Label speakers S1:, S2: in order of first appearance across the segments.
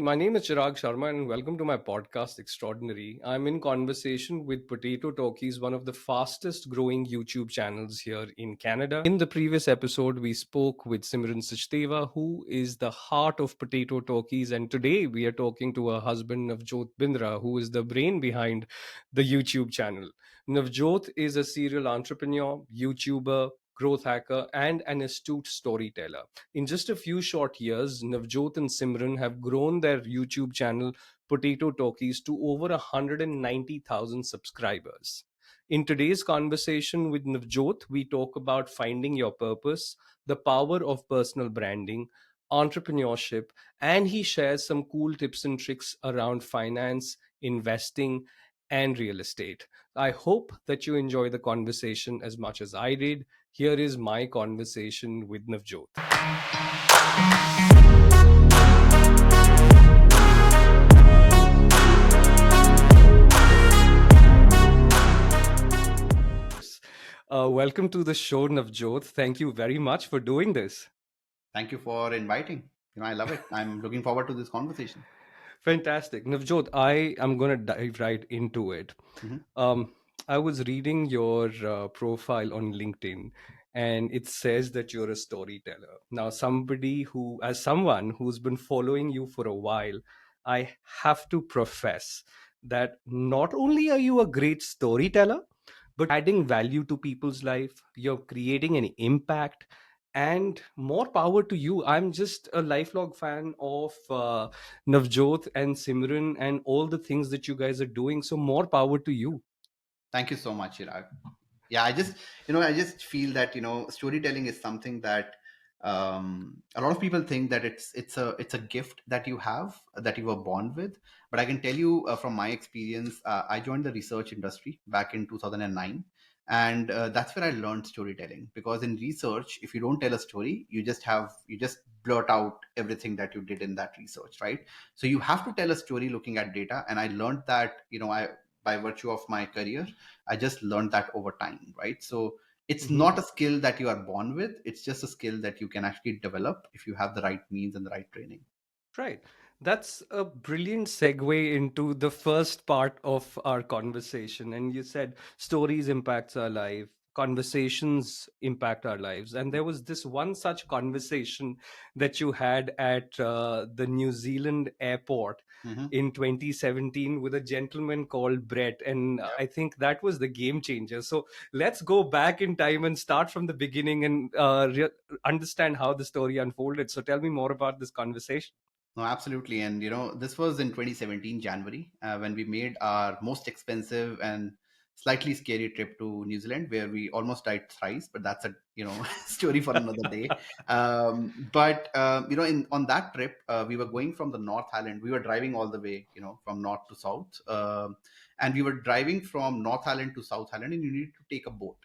S1: My name is Chirag Sharma, and welcome to my podcast, Extraordinary. I'm in conversation with Potato Talkies, one of the fastest growing YouTube channels here in Canada. In the previous episode, we spoke with Simran Sachdeva, who is the heart of Potato Talkies, and today we are talking to her husband, Navjot Bindra, who is the brain behind the YouTube channel. Navjot is a serial entrepreneur, YouTuber, growth hacker, and an astute storyteller. In just a few short years, Navjot and Simran have grown their YouTube channel Potato Talkies to over 190,000 subscribers. In today's conversation with Navjot, we talk about finding your purpose, the power of personal branding, entrepreneurship, and he shares some cool tips and tricks around finance, investing, and real estate. I hope that you enjoy the conversation as much as I did. Here is my conversation with Navjot. Welcome to the show, Navjot. Thank you very much for doing this.
S2: Thank you for inviting. I love it. I'm looking forward to this conversation.
S1: Fantastic. Navjot, I am going to dive right into it.
S2: Mhm.
S1: Um, I was reading your profile on LinkedIn, and it says that you're a storyteller. Now, as someone who's been following you for a while, I have to profess that not only are you a great storyteller, but adding value to people's life, you're creating an impact, and more power to you. I'm just a lifelong fan of Navjot and Simran and all the things that you guys are doing. So more power to you.
S2: Thank you so much, Chirag. Yeah, I just feel that storytelling is something that a lot of people think that it's a gift that you have, that you were born with. But I can tell you from my experience, I joined the research industry back in 2009, and that's where I learned storytelling. Because in research, if you don't tell a story, you just blurt out everything that you did in that research, right? So you have to tell a story looking at data, and I learned that I by virtue of my career. I just learned that over time, right? So it's
S1: Mhm.
S2: not a skill that you are born with. It's just a skill that you can actually develop if you have the right means and the right training.
S1: Right. That's a brilliant segue into the first part of our conversation. And you said stories impacts our life, conversations impact our lives. And there was this one such conversation that you had at the New Zealand airport
S2: Hmm.
S1: in 2017 with a gentleman called Brett. And I think that was the game changer. So let's go back in time and start from the beginning and understand how the story unfolded. So tell me more about this conversation.
S2: No, absolutely. And this was in 2017 January when we made our most expensive and slightly scary trip to New Zealand, where we almost died thrice. But that's a story for another day. But in on that trip, we were going from the North Island. We were driving all the way, from north to south, and we were driving from North Island to South Island, and you need to take a boat.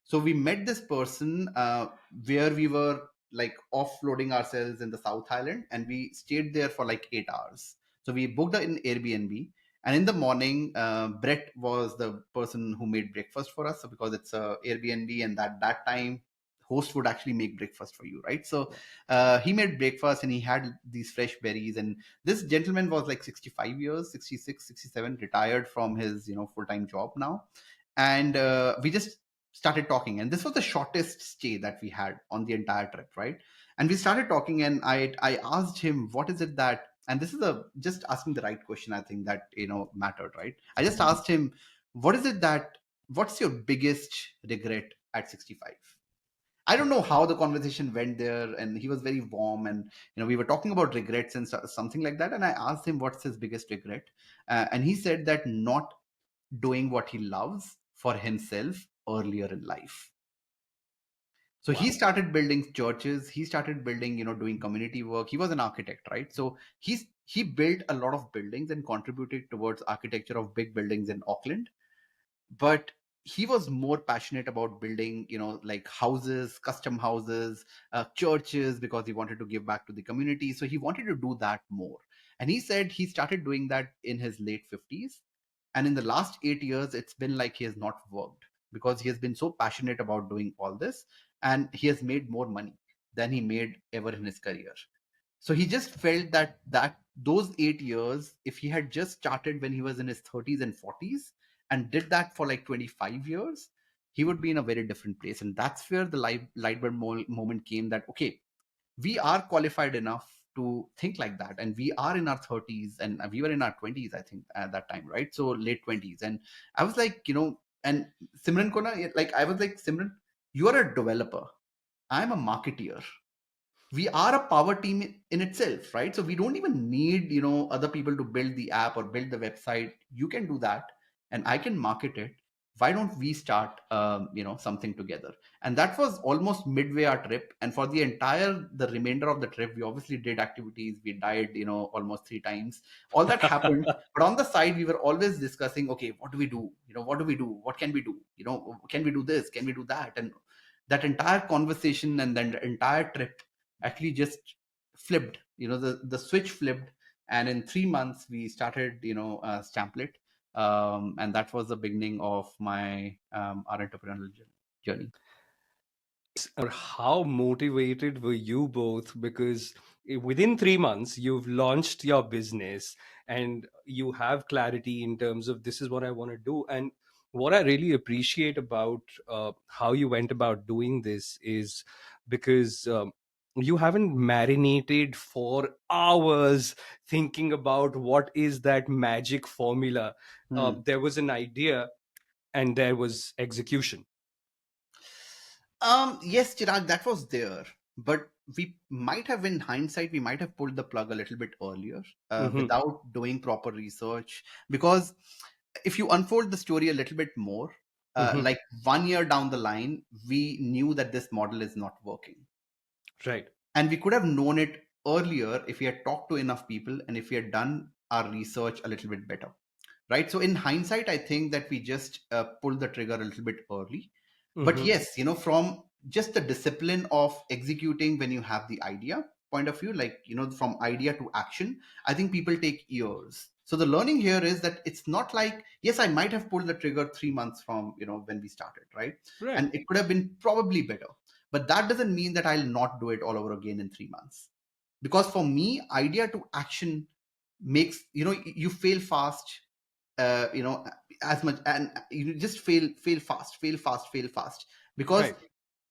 S2: So we met this person where we were like offloading ourselves in the South Island, and we stayed there for like 8 hours. So we booked an Airbnb, and in the morning, Brett was the person who made breakfast for us. So because it's a Airbnb, and that time host would actually make breakfast for you, right? So he made breakfast, and he had these fresh berries. And this gentleman was like 65 years, 66, 67, retired from his full-time job now. And we just started talking, and this was the shortest stay that we had on the entire trip, right? And we started talking, and I asked him, what is it that, and this is a just asking the right question, I think that mattered, right? I just asked him, what is it that what's your biggest regret at 65? I don't know how the conversation went there, and he was very warm, and we were talking about regrets and something like that. And I asked him what's his biggest regret, and he said that not doing what he loves for himself earlier in life. So he
S1: Wow.
S2: started building churches. He started building, doing community work. He was an architect, right? So he built a lot of buildings and contributed towards architecture of big buildings in Auckland. But he was more passionate about building, like houses, custom houses, churches, because he wanted to give back to the community. So he wanted to do that more. And he said he started doing that in his late 50s, and in the last 8 years, it's been like he has not worked, because he has been so passionate about doing all this, and he has made more money than he made ever in his career. So he just felt that those 8 years, if he had just started when he was in his 30s and 40s and did that for like 25 years, he would be in a very different place. And that's where the light bulb moment came, that okay, we are qualified enough to think like that, and we are in our 30s and we were in our 20s, I think, at that time, right? So late 20s. And I was like, and Simran kona, like I was like, Simran, you are a developer, I'm a marketeer. We are a power team in itself, right? So we don't even need other people to build the app or build the website. You can do that, and I can market it. Why don't we start something together? And that was almost midway our trip, and for the remainder of the trip, we obviously did activities. We died almost 3 times. All that happened. But on the side, we were always discussing, okay, what do we do? What do we do? What can we do? Can we do this? Can we do that? And that entire conversation and then the entire trip actually just flipped. The switch flipped, and in 3 months we started Stamplet. And that was the beginning of my our entrepreneurial journey.
S1: Or how motivated were you both? Because within 3 months you've launched your business and you have clarity in terms of this is what I want to do. And what I really appreciate about how you went about doing this is because you haven't marinated for hours thinking about what is that magic formula.
S2: Hmm.
S1: There was an idea and there was execution.
S2: Yes, Chirag, that was there, but we might have, in hindsight, we might have pulled the plug a little bit earlier,
S1: Hmm.
S2: without doing proper research. Because if you unfold the story a little bit more,
S1: Hmm.
S2: like 1 year down the line, we knew that this model is not working.
S1: Right.
S2: And we could have known it earlier if we had talked to enough people and if we had done our research a little bit better. Right. So in hindsight, I think that we just pulled the trigger a little bit early. But
S1: Hmm.
S2: yes, from just the discipline of executing when you have the idea point of view, like, from idea to action, I think people take years. So the learning here is that it's not like, yes, I might have pulled the trigger 3 months from, when we started, right?
S1: Right.
S2: And it could have been probably better. But that doesn't mean that I'll not do it all over again in 3 months. Because for me, idea to action makes, you fail fast, uh, you know as much, and you just fail fast. Because
S1: Right.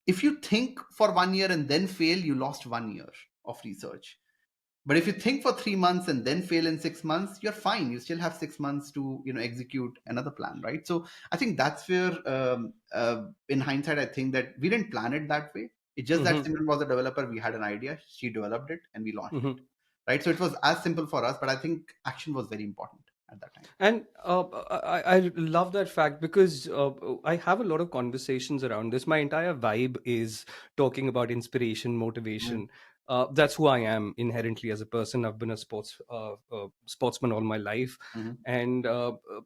S2: if you think for 1 year and then fail, you lost 1 year of research. But if you think for 3 months and then fail in 6 months, you're fine. You still have 6 months to execute another plan, right? So I think that's where, in hindsight, I think that we didn't plan it that way. It's just that
S1: Hmm.
S2: Simran was a developer. We had an idea, she developed it, and we launched it,
S1: Hmm.
S2: right? So it was as simple for us, but I think action was very important at that time.
S1: And I love that fact because I have a lot of conversations around this. My entire vibe is talking about inspiration,
S2: Mm-hmm.
S1: motivation. That's who I am inherently as a person. I've been a sportsman all my life,
S2: Mm-hmm.
S1: and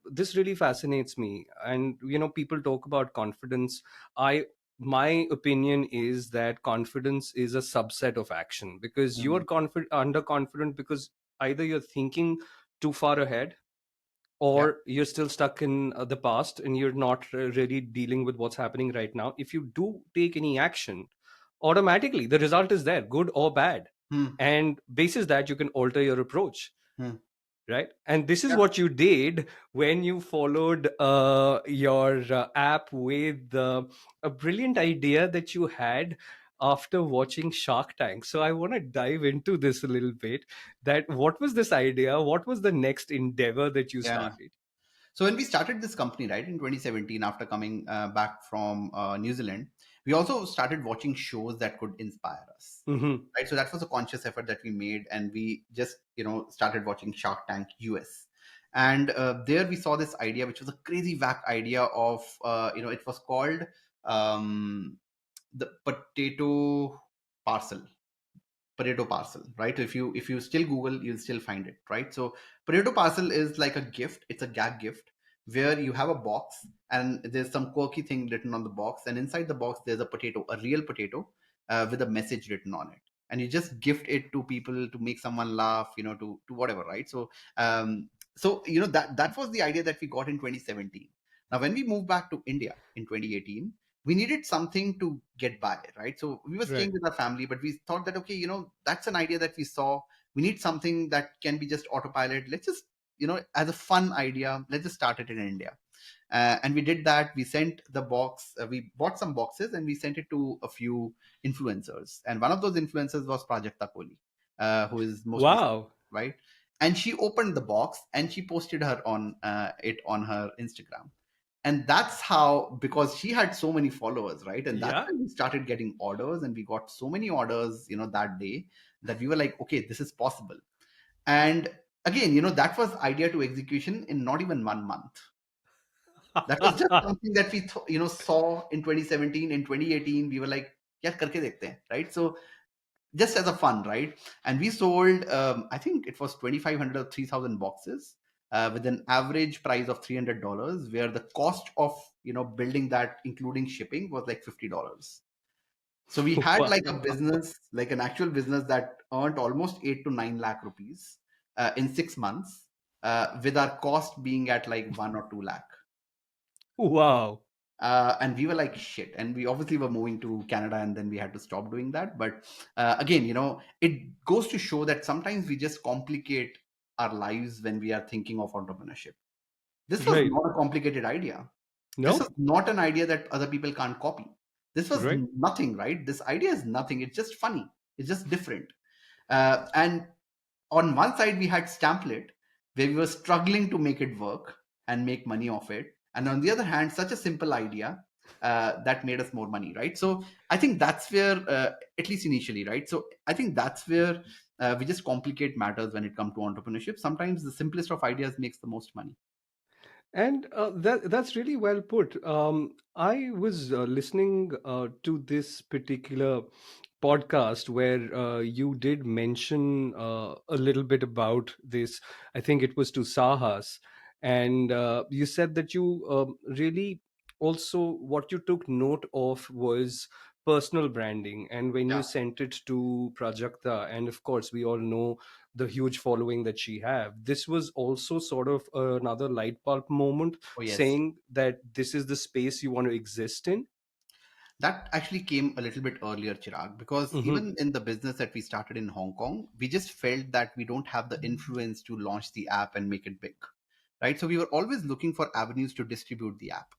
S1: this really fascinates me. And people talk about confidence. I My opinion is that confidence is a subset of action because you are underconfident because either you're thinking too far ahead
S2: Yeah.
S1: or you're still stuck in the past and you're not really dealing with what's happening right now. If you do take any action, automatically the result is there, good or bad.
S2: Hmm.
S1: And basis that you can alter your approach,
S2: Hmm.
S1: right? And this is
S2: Yeah.
S1: what you did when you followed your app with a brilliant idea that you had after watching Shark Tank. So I want to dive into this a little bit, that what was this idea, what was the next endeavor that you
S2: Yeah.
S1: started?
S2: So when we started this company, right, in 2017, after coming back from New Zealand, we also started watching shows that could inspire us,
S1: Hmm.
S2: right? So that was a conscious effort that we made, and we just started watching Shark Tank US. And there we saw this idea, which was a crazy whack idea of it was called, um, the potato parcel, right? So if you still Google, you'll still find it, right? So potato parcel is like a gift. It's a gag gift where you have a box and there's some quirky thing written on the box, and inside the box there's a potato, a real potato, with a message written on it, and you just gift it to people to make someone laugh, to whatever, right? So that was the idea that we got in 2017. Now when we moved back to India in 2018, we needed something to get by, right? So we were staying
S1: Right.
S2: with our family, but we thought that, okay, that's an idea that we saw. We need something that can be just autopilot. Let's just, as a fun idea, let's just start it in India. And we did that. We sent the box, we bought some boxes and we sent it to a few influencers. And one of those influencers was Prajakta Kohli, who is mostly,
S1: Wow.
S2: right? And she opened the box and she posted her on it on her Instagram. And that's how, because she had so many followers, right? And that's
S1: Yeah.
S2: when we started getting orders, and we got so many orders, that day, that we were like, okay, this is possible. And again, that was idea to execution in not even 1 month. That was just something that we saw in 2017. In 2018 we were like, yeah, karke dekhte hain, right? So just as a fun, right? And we sold, I think it was 2,500 or 3,000 boxes, with an average price of $300, where the cost of building that, including shipping, was like $50. So we had like a
S1: Wow.
S2: business, like an actual business, that earned almost 8 to 9 lakh rupees in 6 months, with our cost being at like 1 or 2 lakh.
S1: Wow.
S2: And we were like, shit. And we obviously were moving to Canada, and then we had to stop doing that. But again, it goes to show that sometimes we just complicate our lives when we are thinking of entrepreneurship. This was
S1: Right.
S2: not a complicated idea. This was
S1: No.
S2: not an idea that other people can't copy. This was
S1: Right.
S2: nothing, right? This idea is nothing. It's just funny. It's just different. And on one side we had Stamplet, where we were struggling to make it work and make money off it, and on the other hand, such a simple idea that made us more money, right? So I think that's where, at least initially, right? So I think that's where we just complicate matters when it comes to entrepreneurship. Sometimes the simplest of ideas makes the most money.
S1: And that's really well put. I was listening to this particular podcast where you did mention a little bit about this. I think it was to Sahas, and you said that you really also what you took note of was personal branding, and when you
S2: Yeah.
S1: sent it to Prajakta, and of course we all know the huge following that she have, this was also sort of another light bulb moment,
S2: Oh yes.
S1: saying that this is the space you want to exist in.
S2: That actually came a little bit earlier, Chirag, because
S1: Hmm.
S2: even in the business that we started in Hong Kong, we just felt that we don't have the influence to launch the app and make it big, right? So we were always looking for avenues to distribute the app,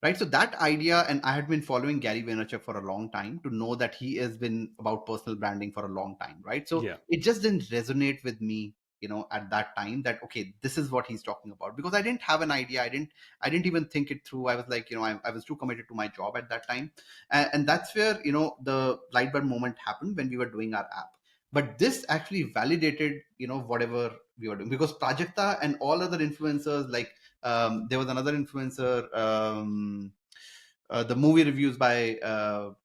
S2: right? So that idea, and I had been following Gary Vaynerchuk for a long time to know that he has been about personal branding for a long time, right? So
S1: Yeah.
S2: it just didn't resonate with me, at that time, that okay, this is what he's talking about, because I didn't have an idea. I didn't even think it through. I was like, I was too committed to my job at that time. And that's where, the light bulb moment happened when we were doing our app. But this actually validated, whatever we were doing, because Prajakta and all other influencers, like, there was another influencer, the movie reviews by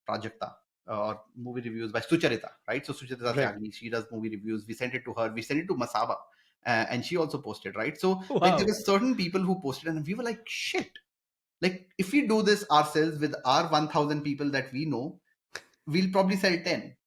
S2: Prajakta, or movie reviews by Sucharita, right? So Sucharita
S1: Right.
S2: Tyagi, she does movie reviews. We sent it to her. We sent it to Masaba, and she also posted, right? So like there were
S1: Wow.
S2: certain people who posted, and we were like, shit. Like if we do this ourselves with our 1,000 people that we know, we'll probably sell 10.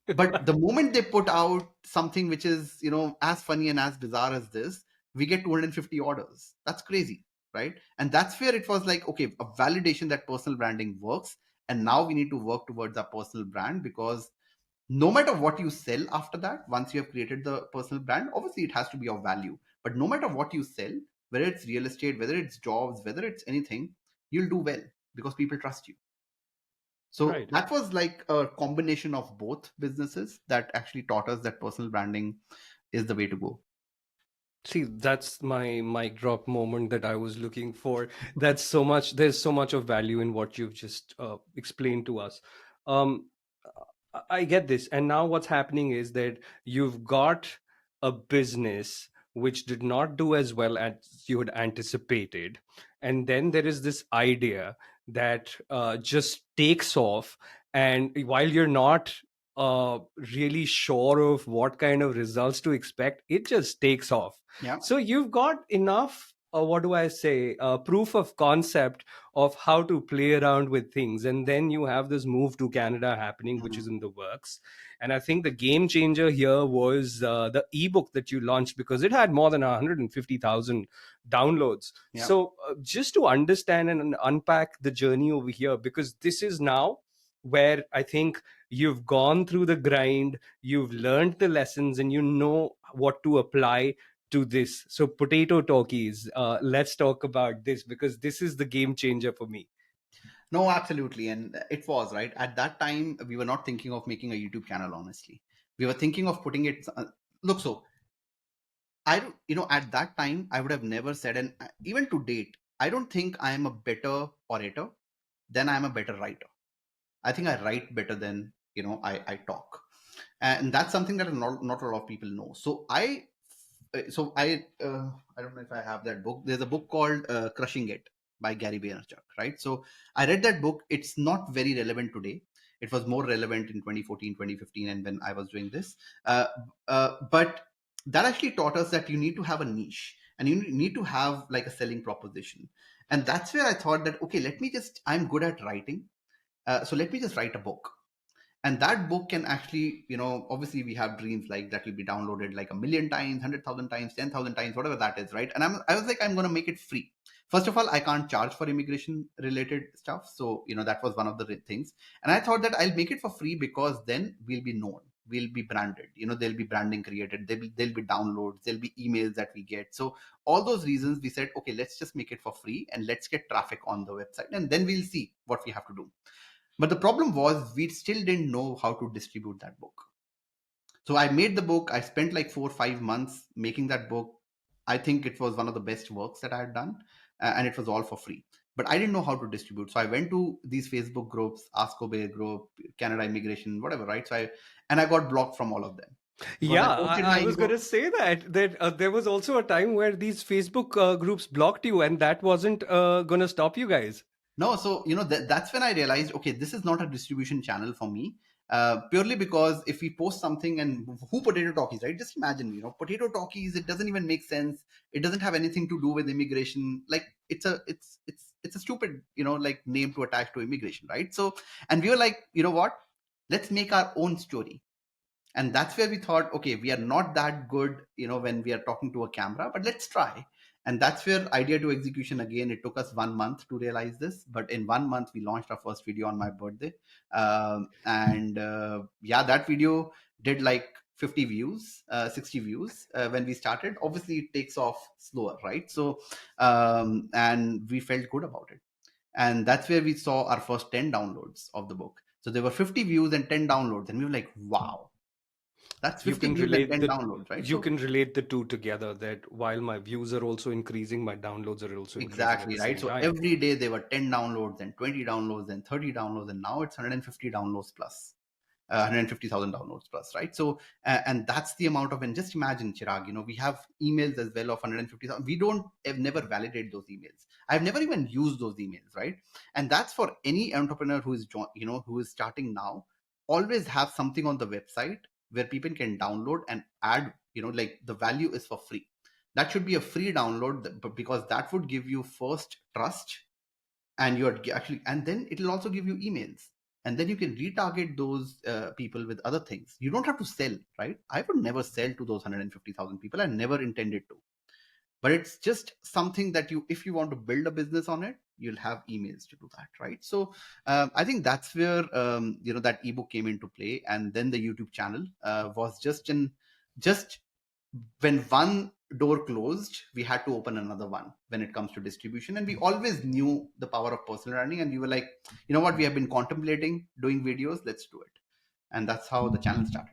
S2: But the moment they put out something which is, as funny and as bizarre as this, we get 250 orders. That's crazy, right? And that's where it was like, okay, a validation that personal branding works. And now we need to work towards our personal brand, because no matter what you sell after that, once you have created the personal brand, obviously it has to be of value. But no matter what you sell, whether it's real estate, whether it's jobs, whether it's anything, you'll do well because people trust you. So
S1: Right.
S2: that was like a combination of both businesses that actually taught us that personal branding is the way to go.
S1: See, that's my mic drop moment that I was looking for. That's so much. There's so much of value in what you've just explained to us. Um, I get this. And now what's happening is that you've got a business which did not do as well as you had anticipated. And then there is this idea that just takes off. And while you're not really sure of what kind of results to expect, it just takes off.
S2: Yeah.
S1: So you've got enough. what do I say, proof of concept of how to play around with things. And then you have this move to Canada happening, which is
S2: Mhm.
S1: in the works. And I think the game changer here was the ebook that you launched, because it had more than 150,000 downloads.
S2: Yeah.
S1: So just to understand and unpack the journey over here, because this is now where I think you've gone through the grind, you've learned the lessons, and you know what to apply to this. So, Potato Talkies, let's talk about this, because this is the game changer for me.
S2: No, absolutely. And it was, right? At that time, we were not thinking of making a YouTube channel, honestly. We were thinking of putting it. Look, so at that time, I would have never said, and even to date, I don't think I am a better orator than I am a better writer. I think I write better than, I talk. And that's something that not a lot of people know. I don't know if I have that book. There's a book called Crushing It by Gary Vaynerchuk, right? So I read that book. It's not very relevant today. It was more relevant in 2014, 2015, and when I was doing this. But that actually taught us that you need to have a niche and you need to have like a selling proposition. And that's where I thought that, okay, I'm good at writing. So let me just write a book. And that book can actually, obviously we have dreams like that will be downloaded like 1,000,000 times, 100,000 times, 10,000 times, whatever that is, right? And I was like, I'm going to make it free. First of all, I can't charge for immigration related stuff, so that was one of the things. And I thought that I'll make it for free because then we'll be known, we'll be branded, there'll be branding created, there'll be downloads, there'll be emails that we get. So all those reasons we said, okay, let's just make it for free and let's get traffic on the website, and then we'll see what we have to do. But the problem was we still didn't know how to distribute that book. So I made the book. I spent like 4 or 5 months making that book. I think it was one of the best works that I had done, and it was all for free. But I didn't know how to distribute. So I went to these Facebook groups, Ask Obey group, Canada Immigration, whatever, right? And I got blocked from all of them because I
S1: Yeah,
S2: posted
S1: I
S2: my
S1: was going
S2: ebook.
S1: to say that there was also a time where these Facebook groups blocked you, and that wasn't going to stop you guys.
S2: No, so that's when I realized, okay, this is not a distribution channel for me. Purely because if we post something and who Potato Talkies, right? Just imagine, Potato Talkies. It doesn't even make sense. It doesn't have anything to do with immigration. Like it's a stupid, like name to attach to immigration, right? So, and we were like, you know what? Let's make our own story. And that's where we thought, okay, we are not that good when we are talking to a camera, but let's try. And that's where idea to execution, again, it took us 1 month to realize this, but in 1 month we launched our first video on my birthday. And yeah, that video did like 50 views, 60 views when we started. Obviously it takes off slower, right? So and we felt good about it, and that's where we saw our first 10 downloads of the book. So there were 50 views and 10 downloads, and we were like, wow, that's
S1: You
S2: 50
S1: can
S2: views and
S1: relate
S2: 10
S1: the
S2: downloads, right?
S1: you
S2: So
S1: can relate the two together, that while my views are also increasing, my downloads are also increasing at
S2: exactly,
S1: the
S2: right.
S1: same
S2: So
S1: time.
S2: every day there were 10 downloads and 20 downloads and 30 downloads, and now it's 150 downloads plus. 150,000 downloads plus, right? So, and that's the amount of, and just imagine, Chirag, we have emails as well of 150,000. We don't have never validate those emails. I've never even used those emails, right? And that's for any entrepreneur who is, who is starting now. Always have something on the website where people can download and add, like the value is for free. That should be a free download, because that would give you first trust, and you're actually, and then it'll also give you emails, and then you can retarget those people with other things. You don't have to sell, right? I would never sell to those 150,000 people. I never intended to, but it's just something that if you want to build a business on it, you'll have emails to do that, right? So I think that's where that ebook came into play, and then the YouTube channel was just when one door closed, we had to open another one when it comes to distribution. And we always knew the power of personal branding, and we were like, you know what, we have been contemplating doing videos, let's do it. And that's how the channel started.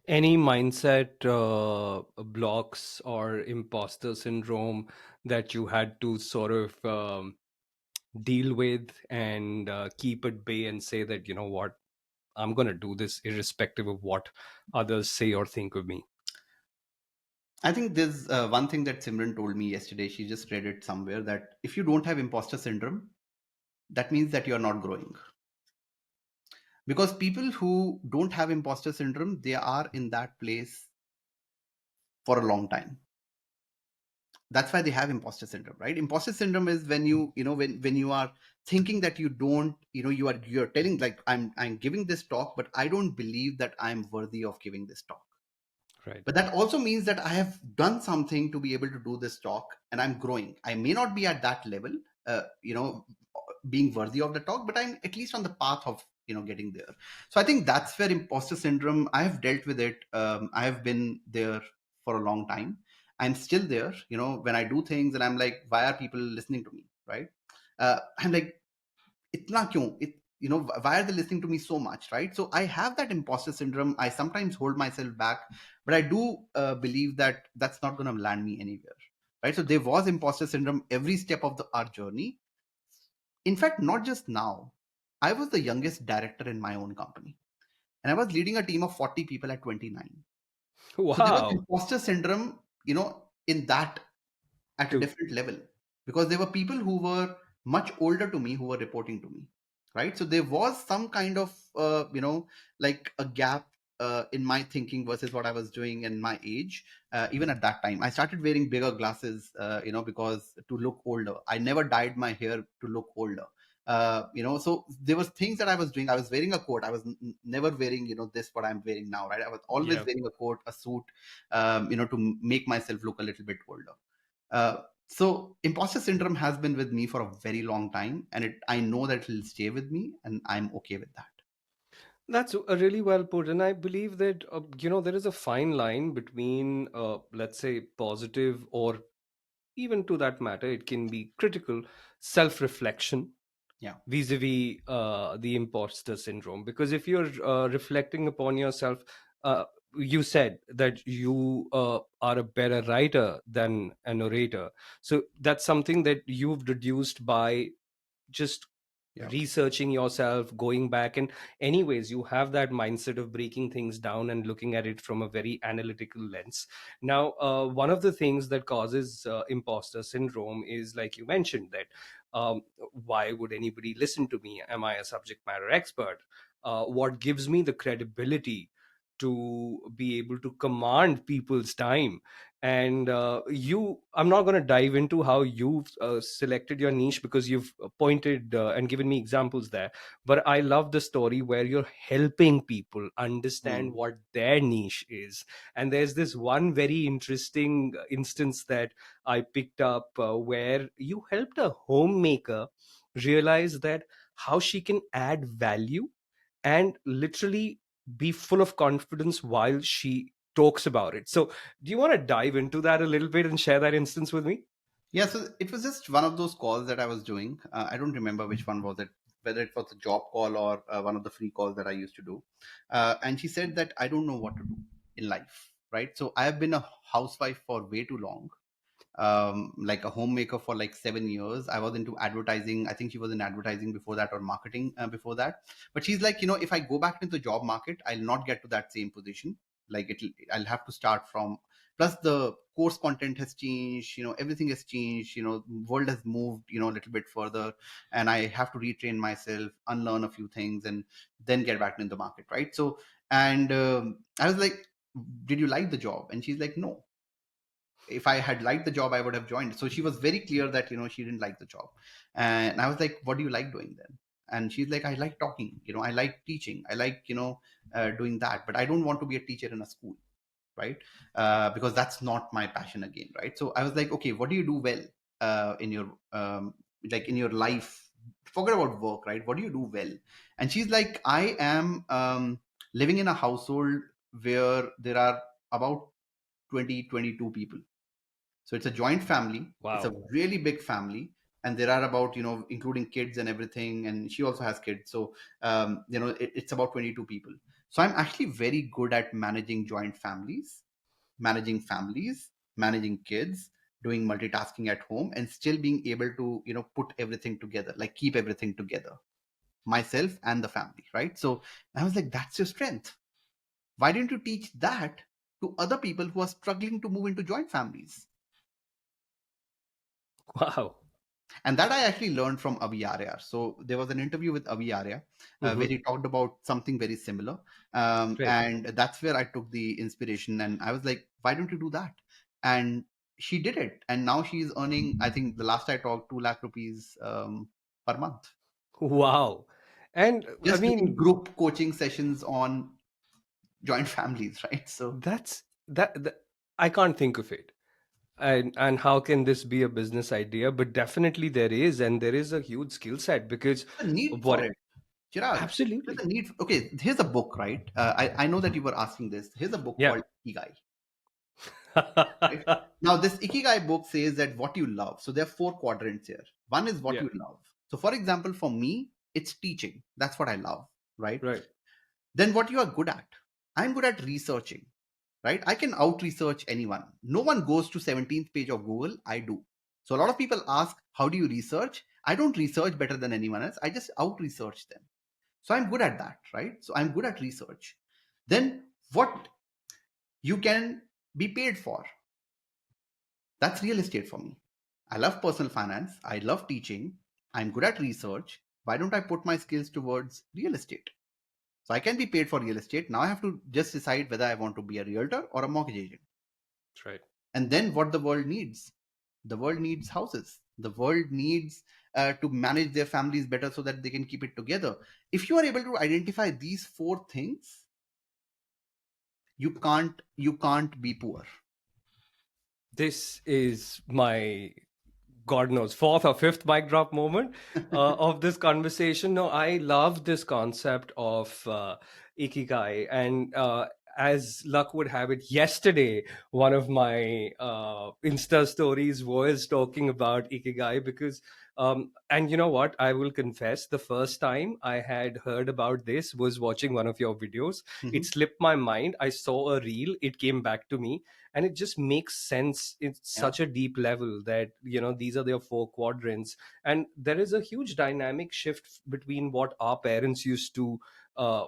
S1: Any mindset blocks or imposter syndrome that you had to sort of deal with and keep at bay and say that, you know what, I'm going to do this irrespective of what others say or think of me?
S2: I think there's one thing that Simran told me yesterday. She just read it somewhere that if you don't have imposter syndrome, that means that you're not growing. Because people who don't have imposter syndrome, they are in that place for a long time. That's why they have imposter syndrome, right? Imposter syndrome is when when you are thinking that you don't, you're telling, like, I'm giving this talk, but I don't believe that I'm worthy of giving this talk.
S1: Right.
S2: But that also means that I have done something to be able to do this talk, and I'm growing. I may not be at that level, uh, you know being worthy of the talk, but I'm at least on the path of getting there. So I think that's where imposter syndrome, I have dealt with it. I have been there for a long time. I'm still there, when I do things and I'm like, why are people listening to me, right? I'm like, itna kyun? Why are they listening to me so much, right? So I have that imposter syndrome. I sometimes hold myself back, but I do believe that that's not going to land me anywhere, right? So there was imposter syndrome every step of our journey. In fact, not just now. I was the youngest director in my own company, and I was leading a team of 40 people at 29. So there was
S1: Wow.
S2: imposter syndrome, in that, at a
S1: Too.
S2: different level, because there were people who were much older to me who were reporting to me, right? So there was some kind of like a gap in my thinking versus what I was doing in my age. Even at that time I started wearing bigger glasses, because to look older. I never dyed my hair to look older. So there was things that I was doing. I was wearing a coat. I was never wearing, this what I'm wearing now, right? I was always
S1: Yeah.
S2: wearing a coat, a suit, to make myself look a little bit older. uh, so imposter syndrome has been with me for a very long time, and I know that it'll stay with me, and I'm okay with that.
S1: That's a really well put. And I believe that, there is a fine line between, let's say, positive, or even to that matter, it can be critical self reflection
S2: Yeah,
S1: vis-a-vis the imposter syndrome. Because if you're reflecting upon yourself, uh, you said that you are a better writer than an orator. So that's something that you've deduced by just
S2: yeah,
S1: researching yourself, going back. And anyways, you have that mindset of breaking things down and looking at it from a very analytical lens. Now, one of the things that causes imposter syndrome is, like you mentioned, that why would anybody listen to me? Am I a subject matter expert? What gives me the credibility to be able to command people's time? And I'm not going to dive into how you've selected your niche, because you've pointed and given me examples there. But I love the story where you're helping people understand
S2: mm,
S1: what their niche is. And there's this one very interesting instance that I picked up, where you helped a homemaker realize that how she can add value and literally be full of confidence while she talks about it. So, do you want to dive into that a little bit and share that instance with me?
S2: yeah. So it was just one of those calls that I was doing. I don't remember which one was it, whether it was a job call or one of the free calls that I used to do. And she said that I don't know what to do in life, right? So I have been a housewife for way too long, like a homemaker for like 7 years. I was into advertising. I think she was in advertising before that, or marketing before that. But she's like, if I go back into the job market, I'll not get to that same position. Like I'll have to start from. Plus, the course content has changed. Everything has changed. World has moved. A little bit further, and I have to retrain myself, unlearn a few things, and then get back into the market, right? So, and I was like, did you like the job? And she's like, no. If I had liked the job, I would have joined. So she was very clear that she didn't like the job. And I was like, what do you like doing then? And she's like, I like talking, I like teaching, I like doing that, but I don't want to be a teacher in a school, right? Because that's not my passion again, right? So I was like, okay, what do you do well in your like in your life? Forget about work, right? What do you do well? And she's like, I am living in a household where there are about 22 people. So it's a joint family. It's a
S1: Wow.
S2: really big family, and there are about, including kids and everything. And she also has kids, so it's about 22 people. So I'm actually very good at managing joint families, managing kids, doing multitasking at home, and still being able to put everything together, like keep everything together, myself and the family, right? So I was like, that's your strength. Why didn't you teach that to other people who are struggling to move into joint families?
S1: Wow.
S2: And that I actually learned from Avi Arya. So there was an interview with Avi Arya where
S1: Hmm.
S2: he talked about something very similar,
S1: Right.
S2: and that's where I took the inspiration. And I was like, why don't you do that? And she did it, and now she's earning, I think the last I talked, 2 lakh rupees per month,
S1: Wow. And I
S2: just doing
S1: mean,
S2: group coaching sessions on joint families, right? So
S1: that's that I can't think of it. And how can this be a business idea? But definitely there is, and there is a huge skill set because
S2: the need for
S1: what
S2: it, Chirag, there's
S1: absolutely.
S2: a need. Okay, here's a book, right? I know that you were asking this. Here's a book
S1: Yeah.
S2: called Ikigai, right? Now, this Ikigai book says that what you love. So there are four quadrants here. One is what
S1: Yeah.
S2: you love. So, for example, for me, it's teaching. That's what I love, right?
S1: Right.
S2: Then what you are good at? I'm good at researching, right? I can out research anyone. No one goes to 17th page of Google. I do. So a lot of people ask, how do you research? I don't research better than anyone else. I just out research them. So I'm good at that, right? So I'm good at research. Then what you can be paid for? That's real estate for me. I love personal finance. I love teaching. I'm good at research. Why don't I put my skills towards real estate? So I can be paid for real estate. Now I have to just decide whether I want to be a realtor or a mortgage agent.
S1: Right.
S2: And then what the world needs? The world needs houses. The world needs to manage their families better so that they can keep it together. If you are able to identify these four things, you can't be poor.
S1: This is my God knows, fourth or fifth mic drop moment of this conversation. No, I love this concept of Ikigai. And as luck would have it, yesterday, one of my Insta stories was talking about Ikigai because, and you know what? I will confess, the first time I had heard about this was watching one of your videos. It
S2: Mhm.
S1: slipped my mind. I saw a reel, it came back to me, and it just makes sense in
S2: Yeah,
S1: such a deep level that these are their four quadrants, and there is a huge dynamic shift between what our parents used to uh,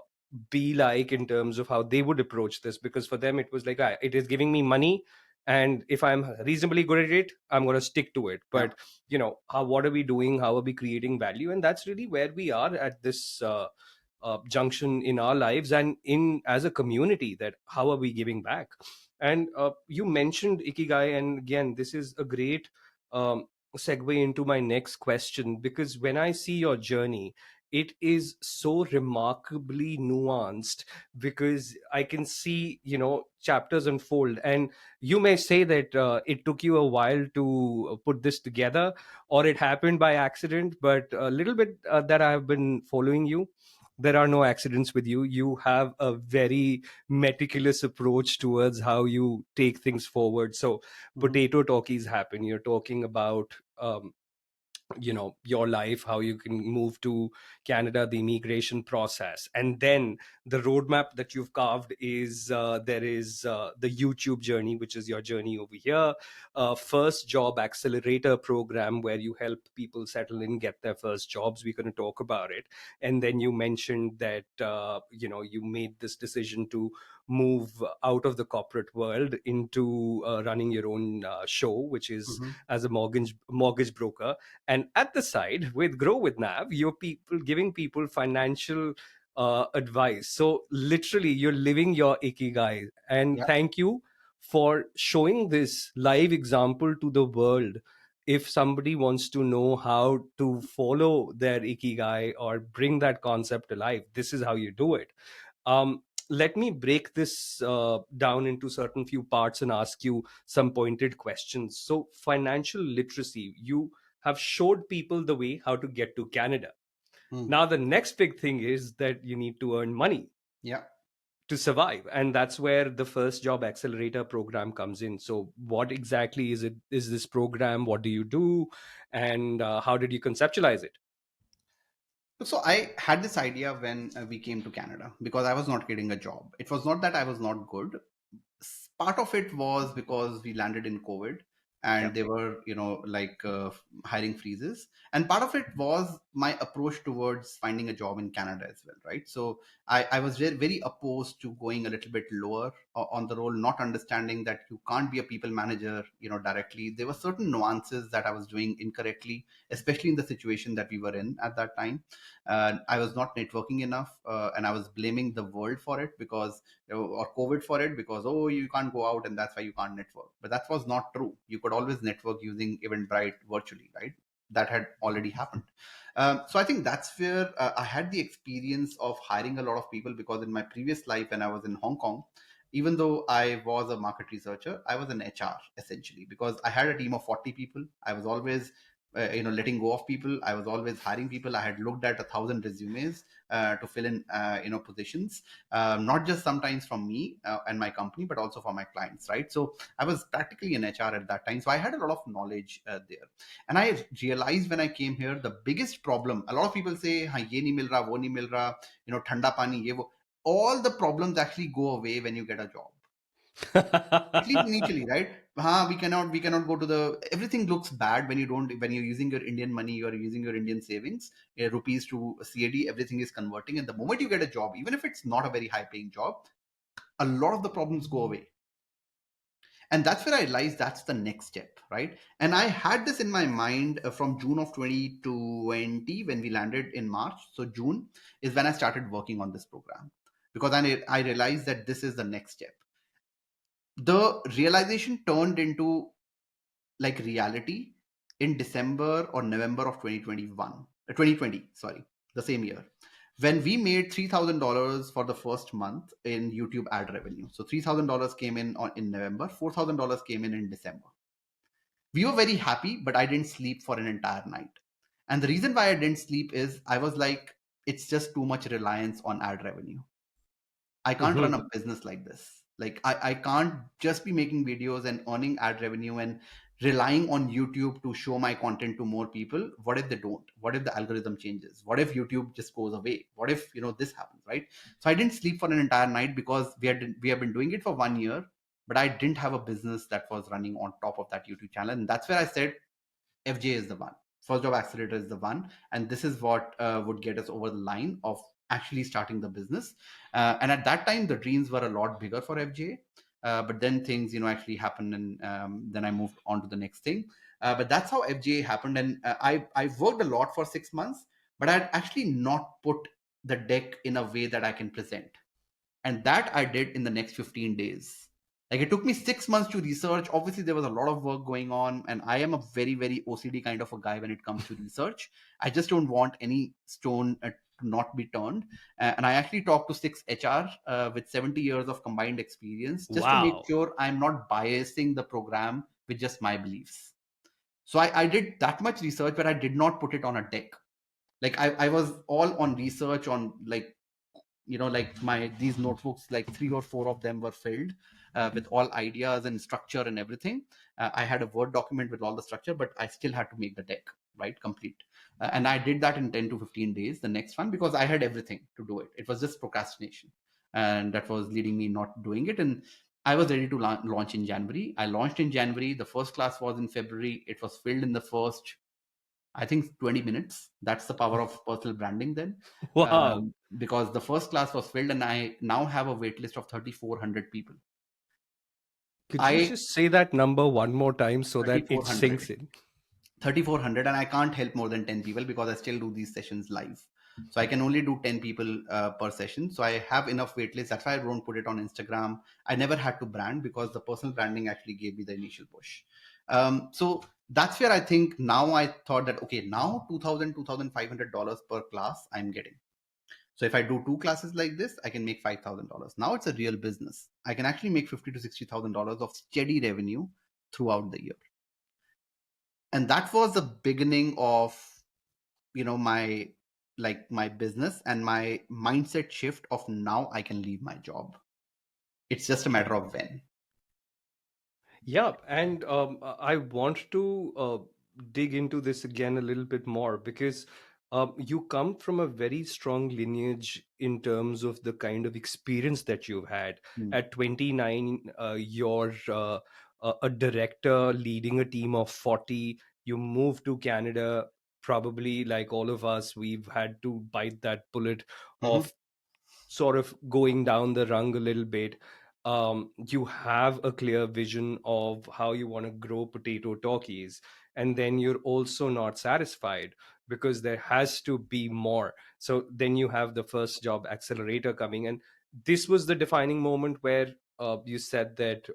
S1: be like in terms of how they would approach this, because for them it was like, "Ah, it is giving me money, and if I'm reasonably good at it, I'm going to stick to it."
S2: yeah.
S1: But what are we doing, how are we creating value? And that's really where we are at this junction in our lives and in as a community, that how are we giving back. And you mentioned Ikigai, and again, this is a great segue into my next question, because when I see your journey, it is so remarkably nuanced, because I can see chapters unfold. And you may say that it took you a while to put this together, or it happened by accident, but a little bit that I have been following you, there are no accidents with you. You have a very meticulous approach towards how you take things forward. So
S2: Mhm.
S1: Potato Talkies happen, you're talking about your life, how you can move to Canada, the immigration process, and then the roadmap that you've carved is there is the YouTube journey, which is your journey over here, first job accelerator program where you help people settle in, get their first jobs. We're going to talk about it. And then you mentioned that you made this decision to move out of the corporate world into running your own show, which is
S2: Mhm.
S1: as a mortgage broker. And at the side, with Grow with Nav, you're people giving people financial advice. So literally, you're living your Ikigai. And
S2: Yeah.
S1: thank you for showing this live example to the world. If somebody wants to know how to follow their Ikigai or bring that concept to life, this is how you do it. Let me break this down into certain few parts and ask you some pointed questions. So, financial literacy, you have showed people the way how to get to Canada.
S2: Mm.
S1: Now, the next big thing is that you need to earn money
S2: Yeah.
S1: to survive. And that's where the first job accelerator program comes in. So, what exactly is it? Is this program? What do you do? And how did you conceptualize it?
S2: So I had this idea when we came to Canada because I was not getting a job. It was not that I was not good. Part of it was because we landed in COVID
S1: Yeah.
S2: and they were, like hiring freezes. And part of it was my approach towards finding a job in Canada as well, right? So I was very, very opposed to going a little bit lower on the role, not understanding that you can't be a people manager, directly. There were certain nuances that I was doing incorrectly, especially in the situation that we were in at that time. I was not networking enough, and I was blaming the world for it because or COVID for it, because oh, you can't go out and that's why you can't network. But that was not true. You could always network using Eventbrite virtually, right? That had already happened. So I think that's where I had the experience of hiring a lot of people, because in my previous life when I was in Hong Kong, even though I was a market researcher, I was an HR essentially, because I had a team of 40 people. I was always letting go of people. I was always hiring people. I had looked at 1,000 resumes to fill in positions, not just sometimes from me and my company, but also for my clients, right? So I was practically an HR at that time, so I had a lot of knowledge there. And I realized when I came here, the biggest problem, a lot of people say, "Ha, ye nahi mil raha, wo nahi mil raha, thanda pani, ye wo." All the problems actually go away when you get a job, at least initially, right? We cannot go to the, everything looks bad when you don't, when you're using your Indian money, you're using your Indian savings, rupees to CAD, everything is converting, and the moment you get a job, even if it's not a very high paying job, a lot of the problems go away. And that's where I realized that's the next step, right? And I had this in my mind from June of 2020 when we landed in March. So June is when I started working on this program, because I realized that this is the next step. The realization turned into like reality in December or November of 2021, 2020, sorry, the same year, when we made $3,000 for the first month in YouTube ad revenue. So $3,000 came in November, $4,000 came in December. We were very happy, but I didn't sleep for an entire night. And the reason why I didn't sleep is I was like, it's just too much reliance on ad revenue. I can't run a
S1: Mhm.
S2: business like this. Like I can't just be making videos and earning ad revenue and relying on YouTube to show my content to more people. What if they don't? What if the algorithm changes? What if YouTube just goes away? What if this happens, right? So I didn't sleep for an entire night, because we have been doing it for 1 year, but I didn't have a business that was running on top of that YouTube channel. And that's where I said, FJ is the one. First job accelerator is the one, and this is what would get us over the line of actually starting the business. And at that time, the dreams were a lot bigger for FJ. But then things, actually happened, and then I moved on to the next thing. But that's how FJ happened, and I worked a lot for 6 months, but I'd actually not put the deck in a way that I can present, and that I did in the next 15 days. Like it took me 6 months to research. Obviously there was a lot of work going on, and I am a very very OCD kind of a guy when it comes to research. I just don't want any stone to not be turned. And I actually talked to 6 HR with 70 years of combined experience, just to make
S1: Wow.
S2: sure I'm not biasing the program with just my beliefs. So I did that much research, but I did not put it on a deck. Like I was all on research on, like, like my these notebooks, like 3 or 4 of them were filled with all ideas and structure and everything. I had a Word document with all the structure, but I still had to make the deck, right, complete. And I did that in 10 to 15 days, the next one, because I had everything to do it. It was just procrastination, and that was leading me not doing it. And I was ready to launch in January. I launched in January. The first class was in February. It was filled in the first, I think, 20 minutes. That's the power of personal branding then.
S1: Wow.
S2: Because the first class was filled, and I now have a wait list of 3,400 people.
S1: Could you
S2: I
S1: just say that number one more time so that it
S2: 3,400.
S1: sinks in?
S2: 3,400, and I can't help more than 10 people, because I still do these sessions live. So I can only do 10 people per session. So I have enough wait list. That's why I don't put it on Instagram. I never had to brand, because the personal branding actually gave me the initial push. So that's where I think now I thought that, okay, now $2,500 per class I'm getting. So if I do 2 classes like this, I can make $5,000. Now it's a real business. I can actually make 50 to $60,000 of steady revenue throughout the year. And that was the beginning of my, like, my business and my mindset shift of, now I can leave my job. It's just a matter of when.
S1: Yeah, and I want to dig into this again a little bit more because you come from a very strong lineage in terms of the kind of experience that you've had.
S2: Hmm.
S1: At 29, you're a director leading a team of 40. You moved to Canada, probably like all of us, we've had to bite that bullet
S2: Mhm.
S1: of sort of going down the rung a little bit. You have a clear vision of how you want to grow Potato Talkies, and then you're also not satisfied because there has to be more. So then you have the first job accelerator coming, and this was the defining moment where you said that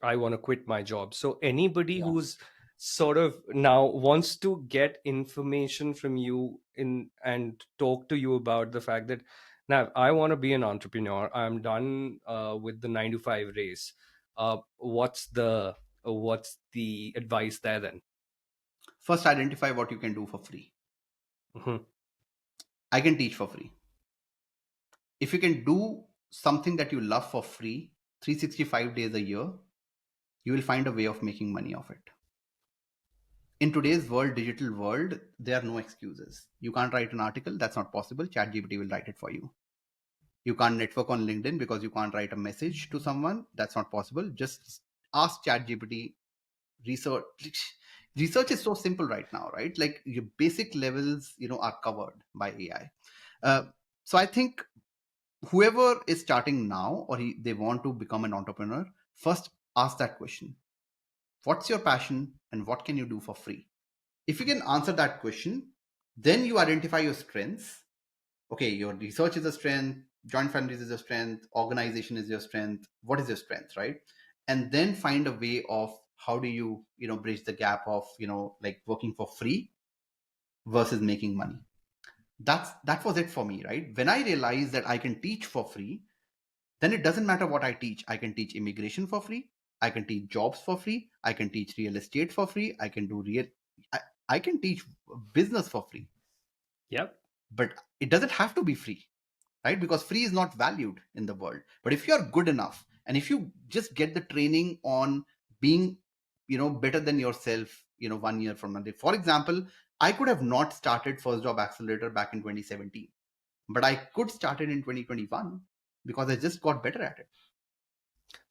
S1: I want to quit my job. So anybody
S2: Yeah.
S1: who's sort of now wants to get information from you in and talk to you about the fact that now I want to be an entrepreneur. I'm done with the 9 to 5 race. What's the advice there then?
S2: First, identify what you can do for free.
S1: Mhm.
S2: I can teach for free. If you can do something that you love for free 365 days a year, you will find a way of making money off it. In today's world, digital world, there are no excuses. You can't write an article, that's not possible. ChatGPT will write it for you. You can't network on LinkedIn because you can't write a message to someone, that's not possible. Just ask ChatGPT. Research is so simple right now, right? Like your basic levels, are covered by AI. So I think whoever is starting now, or they want to become an entrepreneur, first ask that question: what's your passion and what can you do for free? If you can answer that question, then you identify your strengths. Okay, your research is a strength, joint fundraise is a strength, organization is your strength. What is your strength, right? And then find a way of how do you, bridge the gap of, like working for free versus making money. That was it for me, right? When I realized that I can teach for free, then it doesn't matter what I teach. I can teach immigration for free. I can teach jobs for free. I can teach real estate for free. I, I can teach business for free.
S1: Yep.
S2: But it doesn't have to be free, right? Because free is not valued in the world. But if you're good enough, and if you just get the training on being, better than yourself, 1 year from now. For example, I could have not started First Job Accelerator back in 2017, but I could start it in 2021 because I just got better at it.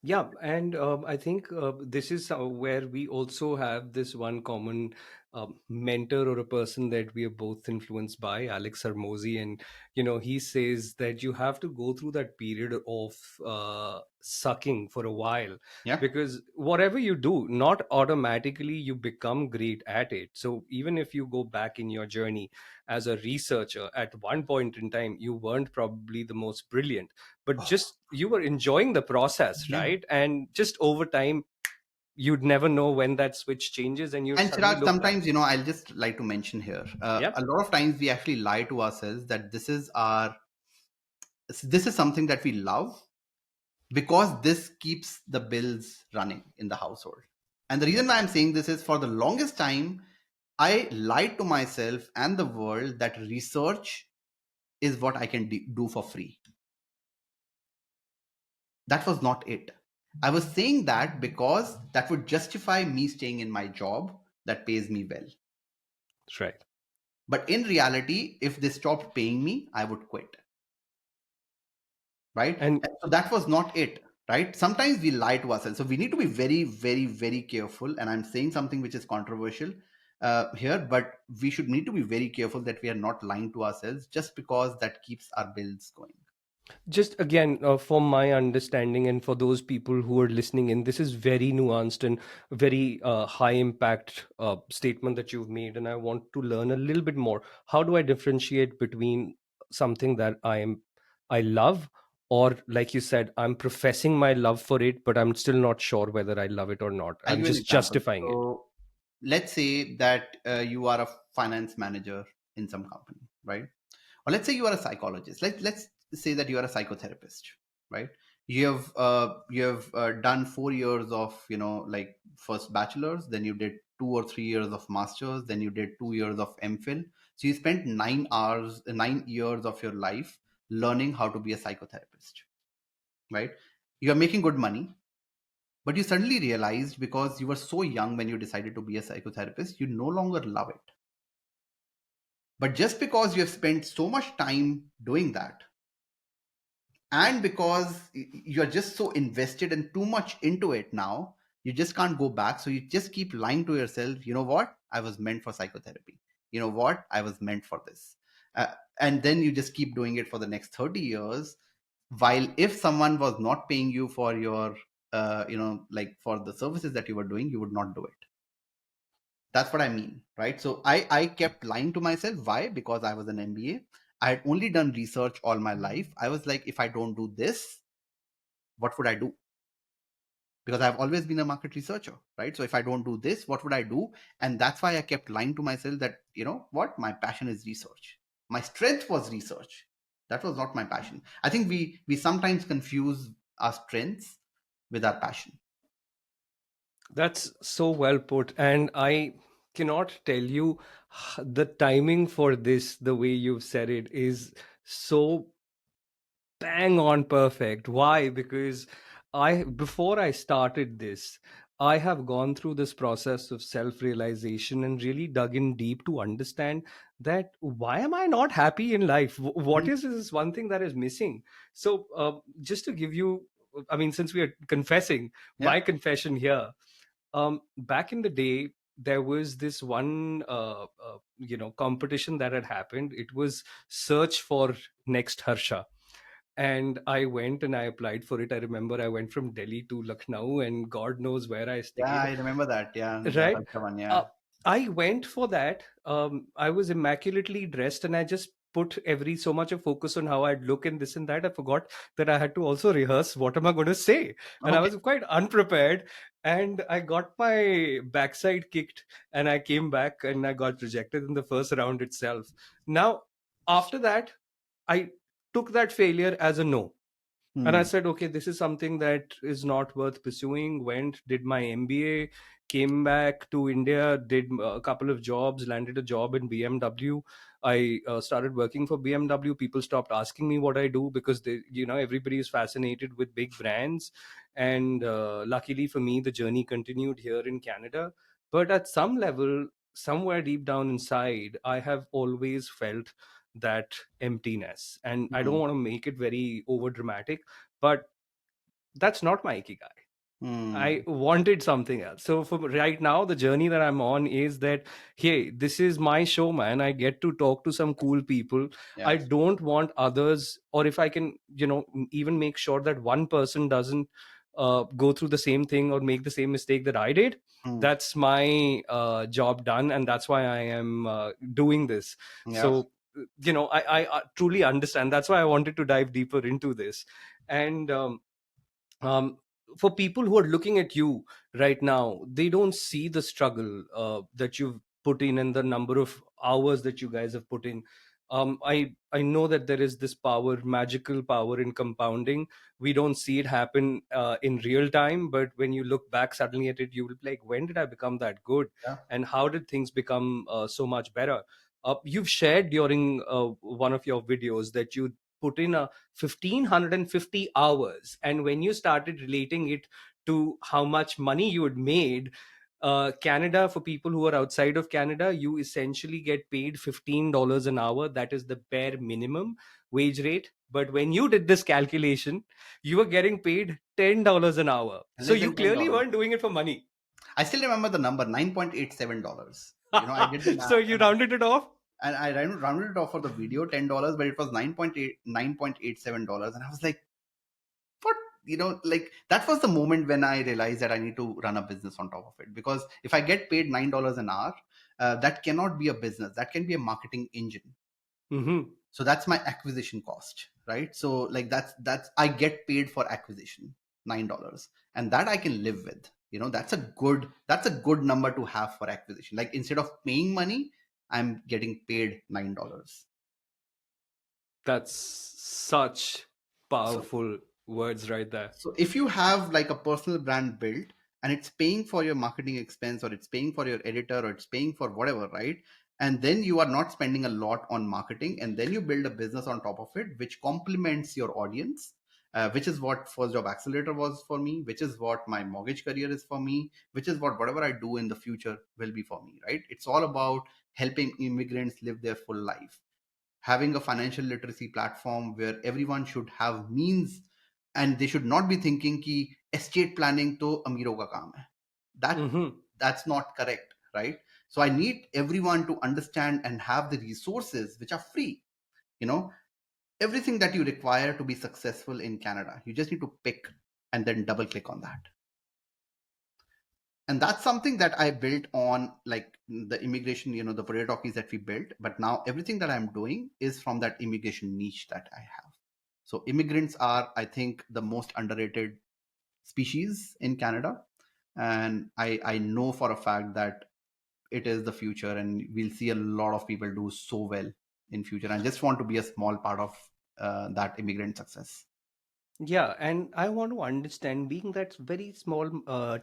S1: Yeah, and I think this is where we also have this one common mentor or a person that we are both influenced by, Alex Hermosi, and he says that you have to go through that period of sucking for a while,
S2: Yeah.
S1: because whatever you do, not automatically you become great at it. So even if you go back in your journey as a researcher, at one point in time you weren't probably the most brilliant, but
S2: Oh,
S1: just you were enjoying the process,
S2: yeah.
S1: right? And just over time you'd never know when that switch changes and you
S2: And
S1: suddenly
S2: Chirag,
S1: look back.
S2: sometimes, I'll just like to mention here, a
S1: Yep.
S2: lot of times we actually lie to ourselves that this is something that we love because this keeps the bills running in the household. And the reason why I'm saying this is, for the longest time, I lied to myself and the world that research is what I can do for free. That was not it. I was saying that because that would justify me staying in my job that pays me well.
S1: That's right.
S2: But in reality, if they stopped paying me, I would quit, right?
S1: And
S2: And so that was not it, right? Sometimes we lie to ourselves. So we need to be very, very, very careful. And I'm saying something which is controversial here, but we should need to be very careful that we are not lying to ourselves just because that keeps our bills going.
S1: just again, for my understanding and for those people who are listening in, this is very nuanced and very high impact statement that you've made, and I want to learn a little bit more. How do I differentiate between something that I love, or like you said, I'm professing my love for it but I'm still not sure whether I love it or not,
S2: I'll
S1: I'm
S2: give you an
S1: just
S2: example.
S1: justifying it.
S2: So let's say that you are a finance manager in some company, right? Or let's say you are a psychologist. Let's say that you are a psychotherapist, right? You have done 4 years of, like first bachelor's, then you did 2 or 3 years of master's, then you did 2 years of MPhil. So you spent 9 years of your life learning how to be a psychotherapist, right? You are making good money, but you suddenly realized, because you were so young when you decided to be a psychotherapist, you no longer love it. But just because you have spent so much time doing that, and because you're just so invested and too much into it now, you just can't go back. So you just keep lying to yourself, you know what, I was meant for psychotherapy, you know what, I was meant for this. And then you just keep doing it for the next 30 years, while if someone was not paying you for your like for the services that you were doing, you would not do it. That's what I mean, right? So I kept lying to myself. Why? Because I was an MBA. I had only done research all my life. I was like, if I don't do this, what would I do? Because I've always been a market researcher, right? So if I don't do this, what would I do? And that's why I kept lying to myself that, you know what, my passion is research. My strength was research. That was not my passion. I think we sometimes confuse our strengths with our passion.
S1: That's so well put. And I cannot tell you the timing for this, the way you've said it, is so bang on perfect. Why? Because before I started this, I have gone through this process of self realization and really dug in deep to understand that why am I not happy in life? What
S2: Mhm.
S1: is this one thing that is missing? So, just to give you, I mean, since we are confessing,
S2: Yeah.
S1: my confession here, back in the day, there was this one competition that had happened. It was search for next Harsha, and I went and I applied for it. I remember I went from Delhi to Lucknow, and God knows where I
S2: Yeah,
S1: stayed.
S2: I remember that. Yeah, the
S1: Right.
S2: Harsha one. Yeah.
S1: uh, I went for that. I was immaculately dressed, and I just put every so much of focus on how I'd look and this and that. I forgot that I had to also rehearse what am I going to say, and I
S2: Okay.
S1: was quite unprepared, and I got my backside kicked, and I came back and I got rejected in the first round itself. Now, after that, I took that failure as a no, and I
S2: Hmm.
S1: said, okay, this is something that is not worth pursuing. Went, did my MBA, came back to India, did a couple of jobs, landed a job in BMW. I started working for BMW. People stopped asking me what I do because everybody is fascinated with big brands. And luckily for me, the journey continued here in Canada. But at some level, somewhere deep down inside, I have always felt that emptiness. And I don't
S2: Hmm.
S1: want to make it very over dramatic, but that's not my ikigai. I
S2: Hmm.
S1: wanted something else. So for right now, the journey that I'm on is that, hey, this is my show, man. I get to talk to some cool people. I
S2: Yeah.
S1: don't want others, or if I can, even make sure that one person doesn't go through the same thing or make the same mistake that I did.
S2: Hmm.
S1: That's my job done, and that's why I am doing this.
S2: Yeah.
S1: So, I truly understand. That's why I wanted to dive deeper into this. And um, for people who are looking at you right now, they don't see the struggle that you've put in and the number of hours that you guys have put in. I know that there is this power, magical power in compounding. We don't see it happen in real time, but when you look back suddenly at it, you will be like, when did I become that good,
S2: Yeah.
S1: and how did things become so much better? You've shared during one of your videos that you put in a 1550 hours, and when you started relating it to how much money you had made, Canada, for people who are outside of Canada, you essentially get paid $15 an hour. That is the bare minimum wage rate. But when you did this calculation, you were getting paid $10 an hour, so
S2: Less
S1: you
S2: than
S1: clearly
S2: $10.
S1: weren't doing it for money.
S2: I still remember the number, $9.87. I did the
S1: So
S2: math,
S1: you rounded it off.
S2: and I rounded it off for the video, $10, but it was 9.87 dollars, and I was like, what? Like, that was the moment when I realized that I need to run a business on top of it, because if I get paid $9 an hour, that cannot be a business. That can be a marketing engine.
S1: Hmm.
S2: So that's my acquisition cost, right? So, like, that's I get paid for acquisition, $9, and that I can live with. That's a good number to have for acquisition. Like, instead of paying money, I'm getting paid $9.
S1: That's such
S2: So
S1: powerful words right there.
S2: So if you have like a personal brand built, and it's paying for your marketing expense, or it's paying for your editor, or it's paying for whatever, right? And then you are not spending a lot on marketing, and then you build a business on top of it, which complements your audience, which is what First Job Accelerator was for me, which is what my mortgage career is for me, which is what whatever I do in the future will be for me, right? It's all about helping immigrants live their full life, having a financial literacy platform where everyone should have means, and they should not be thinking ki estate planning to amiro ka kaam hai. that
S1: Hmm.
S2: that's not correct, right? So I need everyone to understand and have the resources which are free. you know Everything that you require to be successful in Canada, you just need to pick and then double click on that. And that's something that I built on, like the immigration, the Potato Talkies that we built. But now everything that I'm doing is from that immigration niche that I have. So immigrants are, I think, the most underrated species in Canada. And I know for a fact that it is the future, and we'll see a lot of people do so well in future. I just want to be a small part of that immigrant success.
S1: Yeah, and I want to understand, being that very small,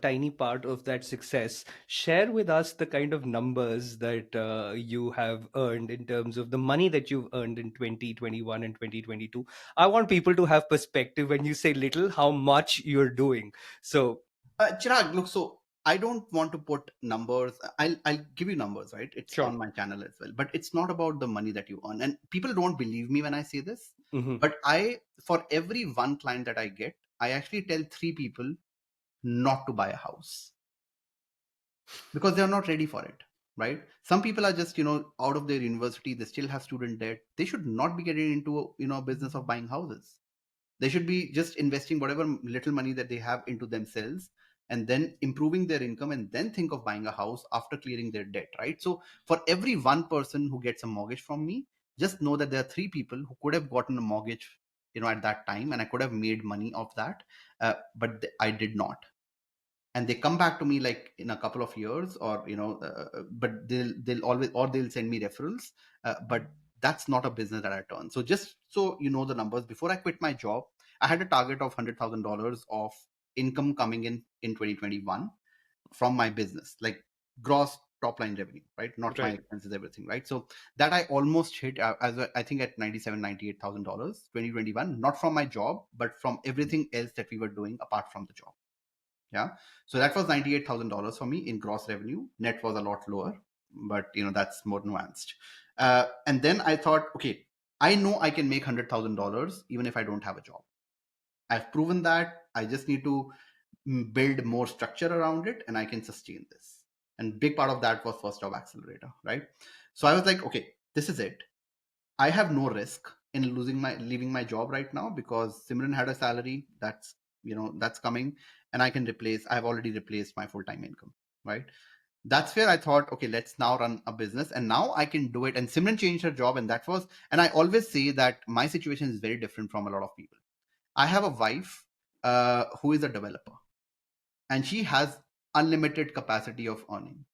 S1: tiny part of that success, share with us the kind of numbers that you have earned in terms of the money that you've earned in 2021 and 2022. I want people to have perspective when you say little, how much you're doing. So,
S2: Chirag, look, so I don't want to put numbers. I'll give you numbers, right? It's
S1: sure.
S2: on my channel as well. But it's not about the money that you earn. And people don't believe me when I say this.
S1: Hmm.
S2: But for every one client that I get, I actually tell three people not to buy a house because they're not ready for it, right? Some people are just, out of their university, they still have student debt. They should not be getting into, a business of buying houses. They should be just investing whatever little money that they have into themselves, and then improving their income, and then think of buying a house after clearing their debt, right? So for every one person who gets a mortgage from me, just know that there are three people who could have gotten a mortgage, at that time, and I could have made money of that, but I did not. And they come back to me like in a couple of years, or but they'll always, or they'll send me referrals, but that's not a business that I turn. So just so you know the numbers, before I quit my job, I had a target of $100,000 of income coming in 2021 from my business, like gross top line revenue, right? Not my
S1: Right.
S2: expenses, everything, right? So that I almost hit, I think at $98,000 2021, not from my job, but from everything else that we were doing apart from the job. Yeah. So that was $98,000 for me in gross revenue. Net was a lot lower, but that's more nuanced. And then I thought, okay, I know I can make $100,000 even if I don't have a job. I've proven that. I just need to build more structure around it, and I can sustain this. And big part of that was first job accelerator, right? So I was like, okay, this is it. I have no risk in leaving my job right now, because Simran had a salary that's coming, and I've already replaced my full-time income, right? That's where I thought, okay, let's now run a business, and now I can do it. And Simran changed her job, and I always say that my situation is very different from a lot of people. I have a wife who is a developer, and she has unlimited capacity of earning.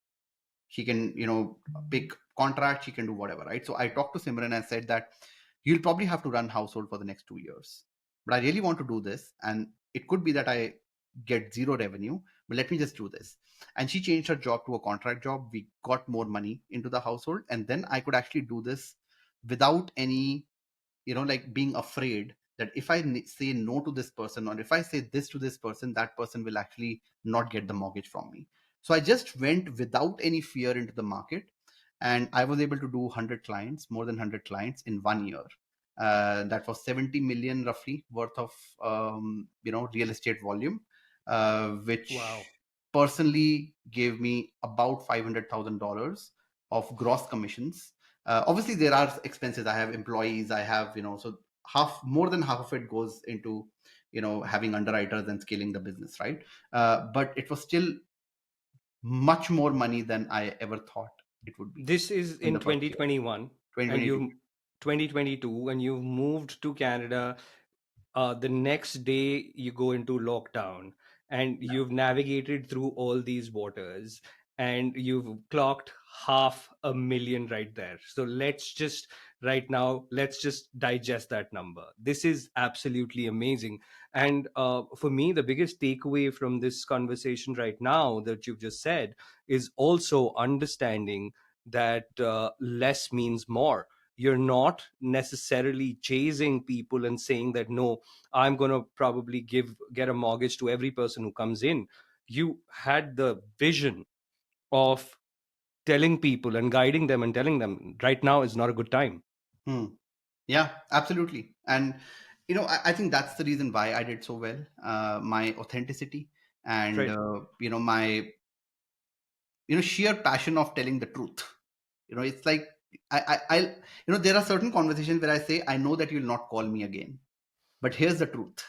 S2: She can pick contract, she can do whatever, right? So I talked to Simran and said that you'll probably have to run household for the next 2 years, but I really want to do this, and it could be that I get zero revenue, but let me just do this. And she changed her job to a contract job. We got more money into the household, and then I could actually do this without any, like being afraid that if I say no to this person, or if I say this to this person, that person will actually not get the mortgage from me. So I just went without any fear into the market, and I was able to do 100 clients, more than 100 clients in 1 year. That was 70 million roughly worth of real estate volume, which
S1: Wow.
S2: personally gave me about $500,000 of gross commissions. Obviously there are expenses. I have employees, I have, so more than half of it goes into having underwriters and scaling the business, right? But it was still much more money than I ever thought it would be
S1: This is
S2: in
S1: in
S2: the first year.
S1: 2021, and
S2: 2022.
S1: you 2022, and you've moved to Canada. The next day you go into lockdown, and
S2: Yeah.
S1: you've navigated through all these waters, and you've clocked 500,000 right there. So let's just digest that number. This is absolutely amazing. And for me, the biggest takeaway from this conversation right now that you've just said is also understanding that less means more. You're not necessarily chasing people and saying that, no, I'm going to probably get a mortgage to every person who comes in. You had the vision of telling people and guiding them and telling them right now is not a good time.
S2: Hmm. Yeah, absolutely. And I think that's the reason why I did so well. My authenticity, and
S1: Right.
S2: my sheer passion of telling the truth. It's like I there are certain conversations where I say, I know that you'll not call me again, but here's the truth.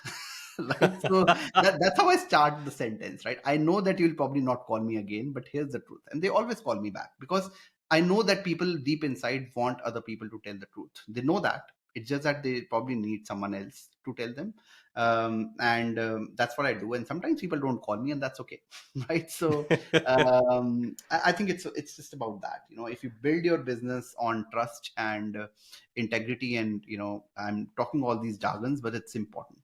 S2: Right? So that's how I start the sentence, right? I know that you'll probably not call me again, but here's the truth. And they always call me back because I know that people deep inside want other people to tell the truth. They know that. It's just that they probably need someone else to tell them. And that's what I do. And sometimes people don't call me, and that's okay. Right? So I think it's just about that. If you build your business on trust and integrity, and I'm talking all these jargons, but it's important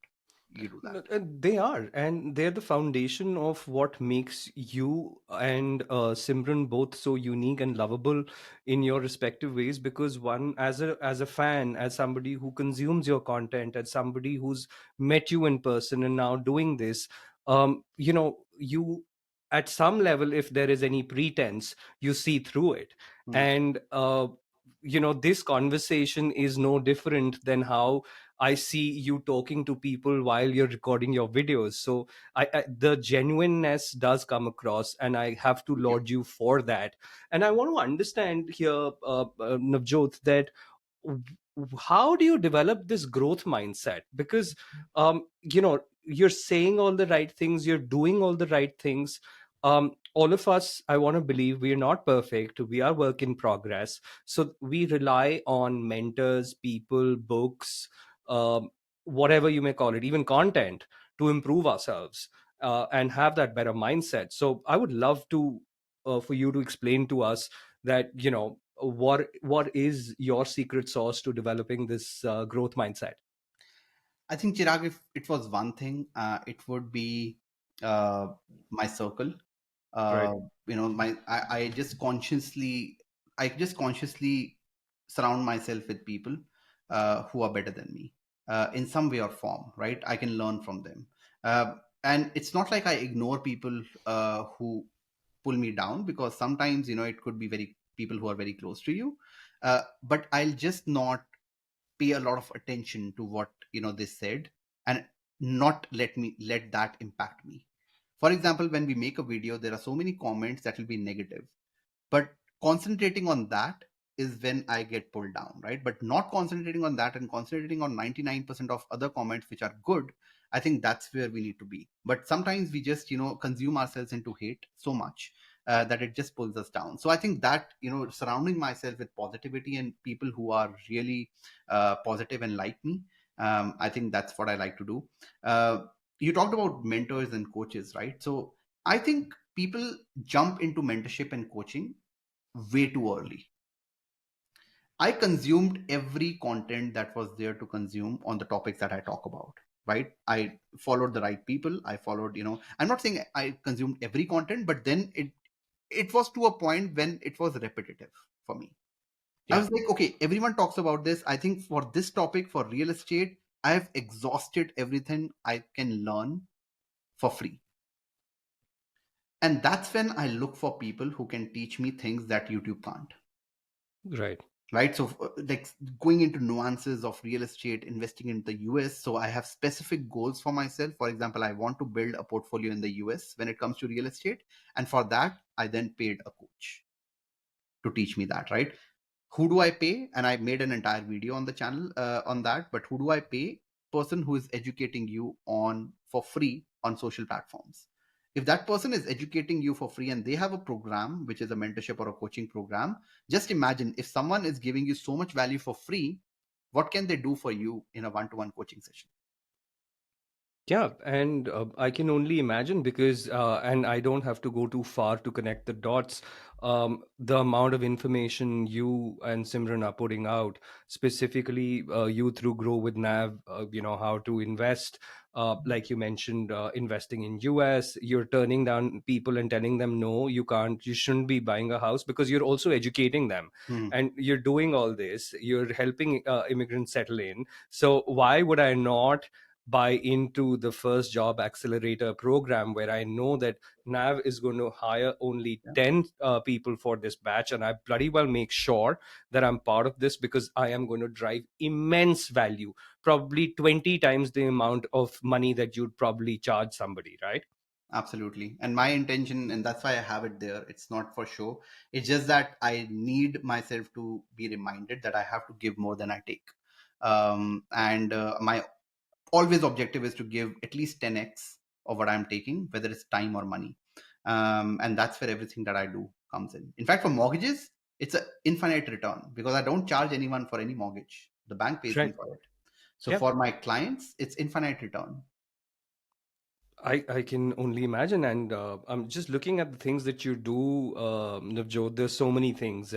S2: you do that.
S1: No, they are, and they're the foundation of what makes you and Simran both so unique and lovable in your respective ways. Because one, as a fan, as somebody who consumes your content, as somebody who's met you in person and now doing this, you at some level, if there is any pretense, you see through it,
S2: Hmm.
S1: and this conversation is no different than how I see you talking to people while you're recording your videos. So the genuineness does come across, and I have to
S2: Thank you.
S1: laud you for that. And I want to understand here, Navjot, that how do you develop this growth mindset? Because you're saying all the right things, you're doing all the right things. All of us, I want to believe, we are not perfect, we are work in progress, so we rely on mentors, people, books, um, whatever you may call it, even content, to improve ourselves and have that better mindset. So I would love to for you to explain to us that what is your secret sauce to developing this growth mindset.
S2: I think, Chirag, if it was one thing, it would be uh, my circle.
S1: Right.
S2: I just consciously surround myself with people who are better than me in some way or form, right? I can learn from them. And it's not like I ignore people who pull me down, because sometimes it could be very people who are very close to you, but I'll just not pay a lot of attention to what they said, and not let that impact me. For example, when we make a video, there are so many comments that will be negative, but concentrating on that is when I get pulled down, right? But not concentrating on that and concentrating on 99% of other comments which are good, I think that's where we need to be. But sometimes we just consume ourselves into hate so much that it just pulls us down. So I think that surrounding myself with positivity and people who are really positive and like me, I think that's what I like to do. You talked about mentors and coaches, right? So I think people jump into mentorship and coaching way too early. I consumed every content that was there to consume on the topics that I talk about, right? I followed the right people. I followed, I'm not saying I consumed every content, but then it was to a point when it was repetitive for me. I
S1: Yeah.
S2: was like, okay, everyone talks about this. I think for this topic, for real estate, I have exhausted everything I can learn for free. And that's when I look for people who can teach me things that YouTube can't.
S1: Right.
S2: Right, so like going into nuances of real estate investing in the US, so I have specific goals for myself. For example, I want to build a portfolio in the US when it comes to real estate, and for that I then paid a coach to teach me that, right? Who do I pay? And I made an entire video on the channel on that. But who do I pay? Person who is educating you on for free on social platforms. If that person is educating you for free and they have a program which is a mentorship or a coaching program, just imagine if someone is giving you so much value for free, what can they do for you in a one-to-one coaching session?
S1: Yeah, and I can only imagine because, and I don't have to go too far to connect the dots. The amount of information you and Simran are putting out, specifically you through Grow with Nav, how to invest. Like you mentioned, investing in US, you're turning down people and telling them, no, you can't, you shouldn't be buying a house, because you're also educating them.
S2: Hmm.
S1: And you're doing all this, you're helping immigrants settle in. So why would I not buy into the first job accelerator program, where I know that Nav is going to hire only
S2: Yeah,
S1: 10 people for this batch, and I bloody well make sure that I'm part of this, because I am going to drive immense value, probably 20 times the amount of money that you'd probably charge somebody, right?
S2: absolutely. And my intention, and that's why I have it there, it's not for show. It's just that I need myself to be reminded that I have to give more than I take. And my always objective is to give at least 10x of what I'm taking, whether it's time or money. And that's where everything that I do comes in. In fact, for mortgages, it's an infinite return because I don't charge anyone for any mortgage. The bank pays me
S1: Right.
S2: for it. So
S1: Yep.
S2: for my clients, it's infinite return.
S1: I can only imagine, and I'm just looking at the things that you do, Navjot. There's so many things.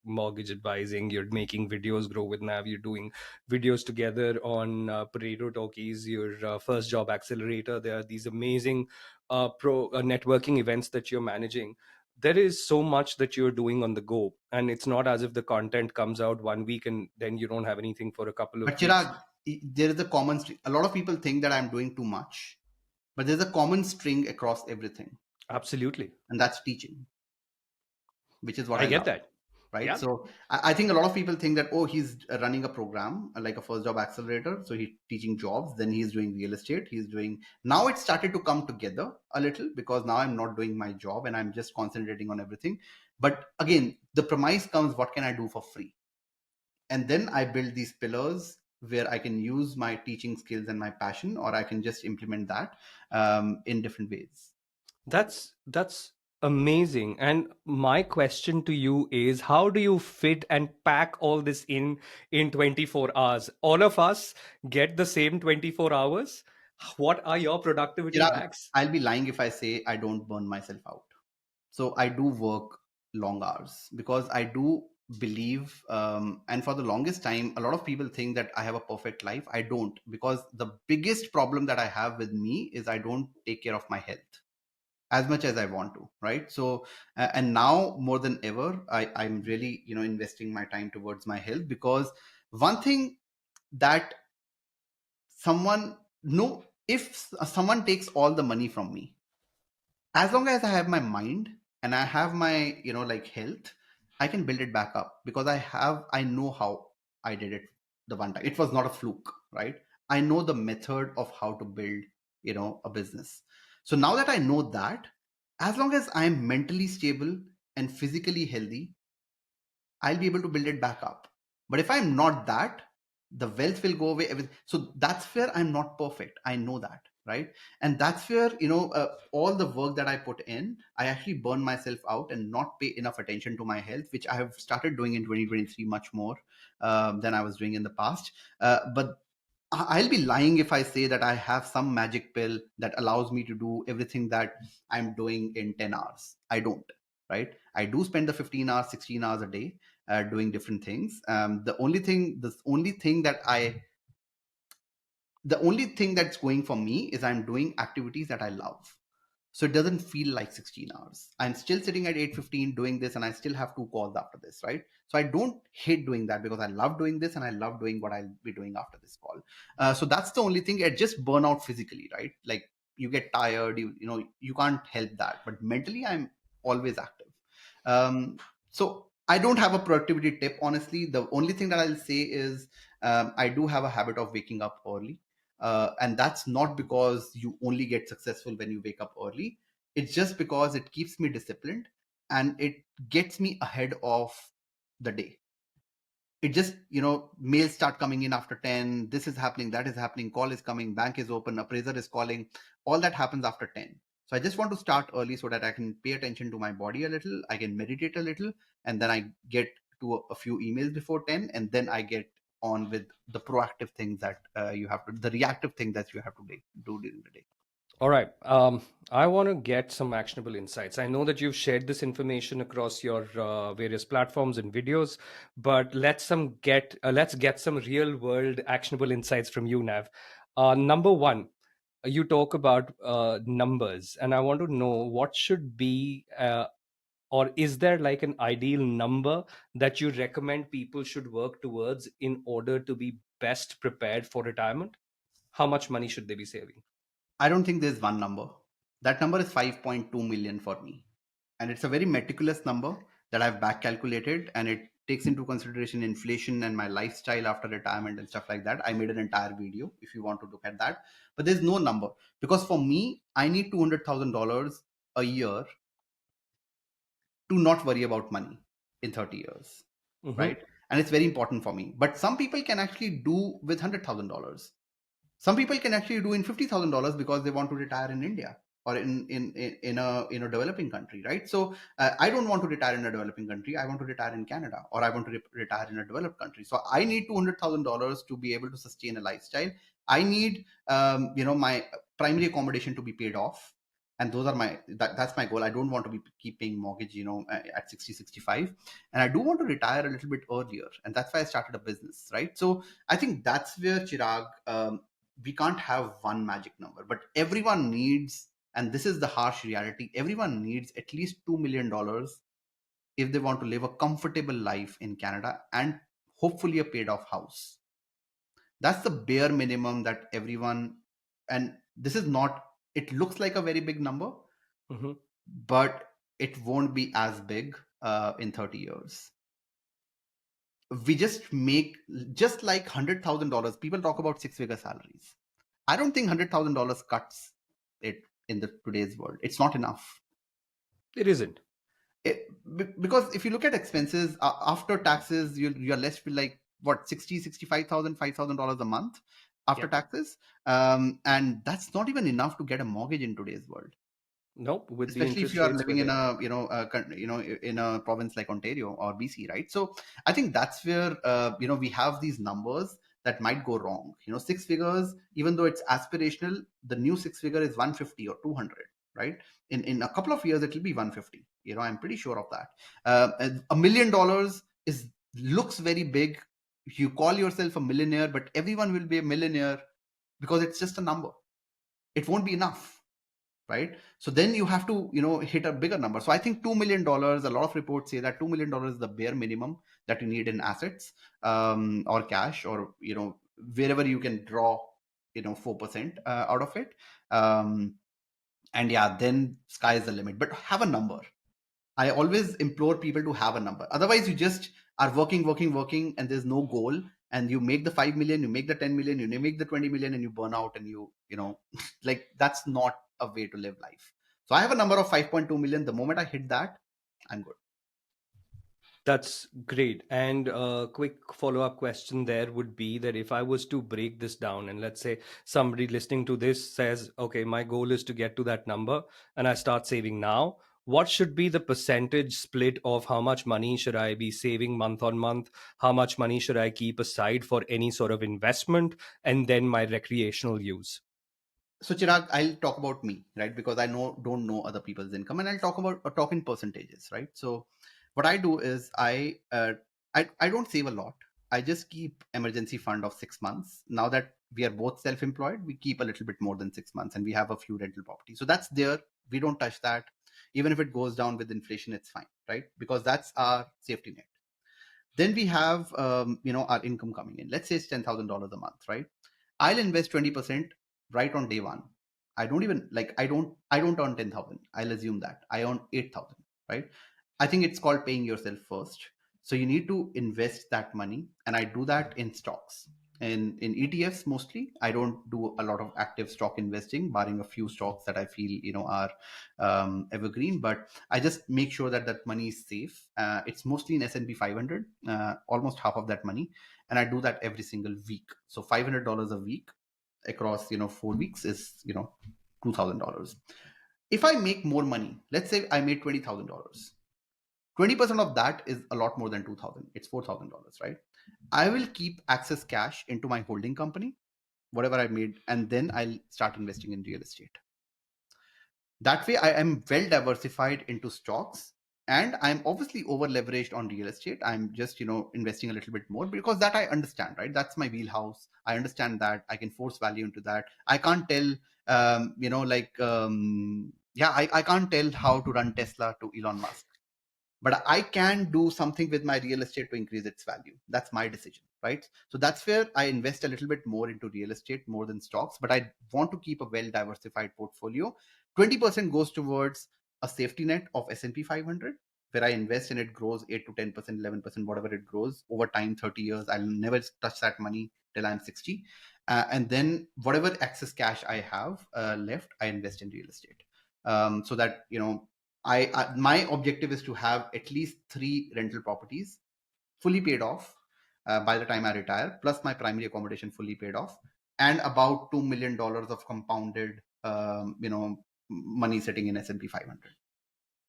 S1: Mortgage advising. You're making videos, grow with Nav. You're doing videos together on Potato Talkies. Your first job accelerator. There are these amazing pro networking events that you're managing. There is so much that you're doing on the go, and it's not as if the content comes out one week and then you don't have anything for a couple of
S2: But
S1: weeks.
S2: Chirag, there is a common string. A lot of people think that I'm doing too much, but there's a common string across everything,
S1: Absolutely,
S2: and that's teaching, which is what
S1: I
S2: I
S1: get
S2: love.
S1: that.
S2: Right.
S1: Yeah.
S2: So I think a lot of people think that, oh, he's running a program like a first job accelerator. So he's teaching jobs, then he's doing real estate. He's doing now it started to come together a little because now I'm not doing my job and I'm just concentrating on everything. But again, the premise comes, what can I do for free? And then I build these pillars where I can use my teaching skills and my passion, or I can just implement that in different ways.
S1: That's amazing. And my question to you is, how do you fit and pack all this in 24 hours? All of us get the same 24 hours. What are your productivity
S2: Chirag,
S1: hacks?
S2: I'll be lying if I say I don't burn myself out. So I do work long hours because I do believe, and for the longest time, a lot of people think that I have a perfect life. I don't, because the biggest problem that I have with me is I don't take care of my health as much as I want to, right? So, and now more than ever, I'm really, investing my time towards my health because one thing that someone, no, if someone takes all the money from me, as long as I have my mind and I have my like health, I can build it back up because I know how I did it the one time. It was not a fluke, right? I know the method of how to build a business. So now that I know that, as long as I'm mentally stable and physically healthy, I'll be able to build it back up. But if I'm not that, the wealth will go away. Everything. So that's where I'm not perfect. I know that, right? And that's where all the work that I put in, I actually burn myself out and not pay enough attention to my health, which I have started doing in 2023 much more than I was doing in the past. But I'll be lying if I say that I have some magic pill that allows me to do everything that I'm doing in 10 hours. I don't, right? I do spend the 15 hours, 16 hours a day doing different things. The only thing that's going for me is I'm doing activities that I love. So it doesn't feel like 16 hours. I'm still sitting at 8:15 doing this and I still have two calls after this, right? So I don't hate doing that because I love doing this and I love doing what I'll be doing after this call. So that's the only thing. I just burn out physically, right? Like you get tired, you can't help that. But mentally, I'm always active. Um, so I don't have a productivity tip, honestly. The only thing that I'll say is I do have a habit of waking up early. And that's not because you only get successful when you wake up early. It's just because it keeps me disciplined and it gets me ahead of the day. It just, mails start coming in after 10. This is happening, that is happening, call is coming, bank is open, appraiser is calling. All that happens after 10. So I just want to start early so that I can pay attention to my body a little, I can meditate a little, and then I get to a few emails before 10, and then I get on with the proactive things that the reactive thing that you have to do during the day.
S1: All right. I want to get some actionable insights. I know that you've shared this information across your various platforms and videos, but let's get some real world actionable insights from you, Nav. Number one, you talk about numbers, and I want to know what should be, or is there like an ideal number that you recommend people should work towards in order to be best prepared for retirement? How much money should they be saving?
S2: I don't think there's one number. That number is 5.2 million for me. And it's a very meticulous number that I've back calculated, and it takes into consideration inflation and my lifestyle after retirement and stuff like that. I made an entire video if you want to look at that. But there's no number because for me, I need $200,000 a year to not worry about money in 30 years,
S1: Mm-hmm.
S2: right? And it's very important for me. But some people can actually do with $100,000. Some people can actually do in $50,000 because they want to retire in India or in a developing country, right? So I don't want to retire in a developing country. I want to retire in Canada, or I want to retire in a developed country. So I need $200,000 to be able to sustain a lifestyle. I need my primary accommodation to be paid off, and those are that's my goal. I don't want to be keep paying mortgage at 60, 65, and I do want to retire a little bit earlier, and that's why I started a business, right? So I think that's where, Chirag, we can't have one magic number, but everyone needs, and this is the harsh reality, everyone needs at least $2 million if they want to live a comfortable life in Canada, and hopefully a paid off house. That's the bare minimum that everyone, and this is not, it looks like a very big number,
S1: Mhm.
S2: but it won't be as big in 30 years. We just make, just like $100,000. People talk about six-figure salaries. I don't think $100,000 cuts it in the today's world. It's not enough.
S1: It isn't.
S2: Because if you look at expenses after taxes, you're left with like what, 60, 65,000, $5,000 a month after
S1: Yeah.
S2: taxes, and that's not even enough to get a mortgage in today's world,
S1: Nope. With the
S2: especially if
S1: interest
S2: you are
S1: rates where
S2: living
S1: they
S2: in
S1: are.
S2: in a province like Ontario or BC, right? So I think that's where we have these numbers that might go wrong. Six figures, even though it's aspirational, the new six figure is 150 or 200, right? In a couple of years it will be 150. I'm pretty sure of that. $1 million is looks very big. You call yourself a millionaire, but everyone will be a millionaire because it's just a number. It won't be enough, right? So then you have to hit a bigger number. So I think $2 million, a lot of reports say that $2 million is the bare minimum that you need in assets, or cash, or wherever you can draw 4% out of it. And yeah, then sky is the limit, but have a number. I always implore people to have a number. Otherwise, you just are working, working, working, and there's no goal. And you make the 5 million, you make the 10 million, you make the 20 million, and you burn out, and like, that's not a way to live life. So I have a number of 5.2 million. The moment I hit that, I'm good.
S1: That's great. And a quick follow-up question there would be that if I was to break this down, and let's say somebody listening to this says, okay, my goal is to get to that number, and I start saving now, what should be the percentage split of how much money should I be saving month on month? How much money should I keep aside for any sort of investment, and then my recreational use?
S2: So Chirag, I'll talk about me, right? Because I don't know other people's income, and I'll talk in percentages, right? So what I do is I don't save a lot. I just keep emergency fund of 6 months. Now that we are both self-employed, we keep a little bit more than 6 months, and we have a few rental properties. So that's there. We don't touch that. Even if it goes down with inflation, it's fine, right? Because that's our safety net. Then we have our income coming in. Let's say it's $10,000 a month, right? I'll invest 20% right on day one. I don't earn 10,000. I'll assume that I earn 8,000, right? I think it's called paying yourself first. So you need to invest that money, and I do that in stocks and in ETFs mostly. I don't do a lot of active stock investing, barring a few stocks that I feel are evergreen. But I just make sure that that money is safe. It's mostly in S&P 500, almost half of that money, and I do that every single week. So $500 a week across 4 weeks is $2,000. If I make more money, let's say I made $20,000, 20% of that is a lot more than 2,000. It's $4,000, right? I will keep access cash into my holding company, whatever I made, and then I'll start investing in real estate. That way, I am well diversified into stocks, and I'm obviously over leveraged on real estate. I'm just investing a little bit more because that I understand, right? That's my wheelhouse. I understand that I can force value into that. I can't tell, yeah, I can't tell how to run Tesla to Elon Musk, but I can do something with my real estate to increase its value. That's my decision, right? So that's where I invest a little bit more into real estate more than stocks, but I want to keep a well diversified portfolio. 20% goes towards a safety net of S&P 500, where I invest and it grows 8 to 10%, 11%, whatever it grows over time, 30 years. I'll never touch that money till I'm 60. And then whatever excess cash I have left, I invest in real estate. So that my objective is to have at least 3 rental properties fully paid off by the time I retire, plus my primary accommodation fully paid off. and about $2 million of compounded money sitting in S&P 500.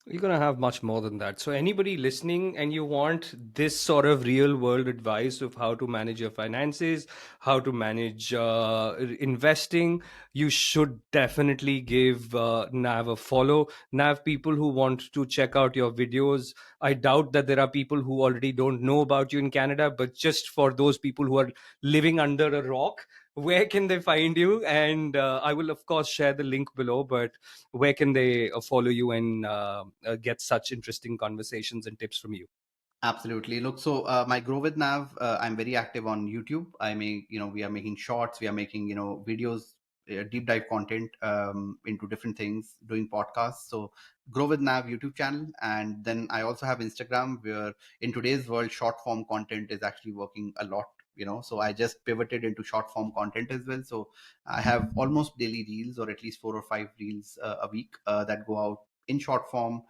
S1: You're going to have much more than that. So, anybody listening and you want this sort of real world advice of how to manage your finances, how to manage investing, you should definitely give Nav a follow. Nav, people who want to check out your videos, I doubt that there are people who already don't know about you in Canada, but just for those people who are living under a rock, where can they find you? And I will, of course, share the link below, but where can they follow you and get such interesting conversations and tips from you?
S2: Absolutely. Look, so my Grow with Nav, I'm very active on YouTube. I make, we are making shorts, we are making, videos, deep dive content into different things, doing podcasts. So Grow with Nav YouTube channel. And then I also have Instagram, where in today's world, short form content is actually working a lot. So I just pivoted into short form content as well. So I have almost daily reels, or at least 4 or 5 reels a week that go out in short form,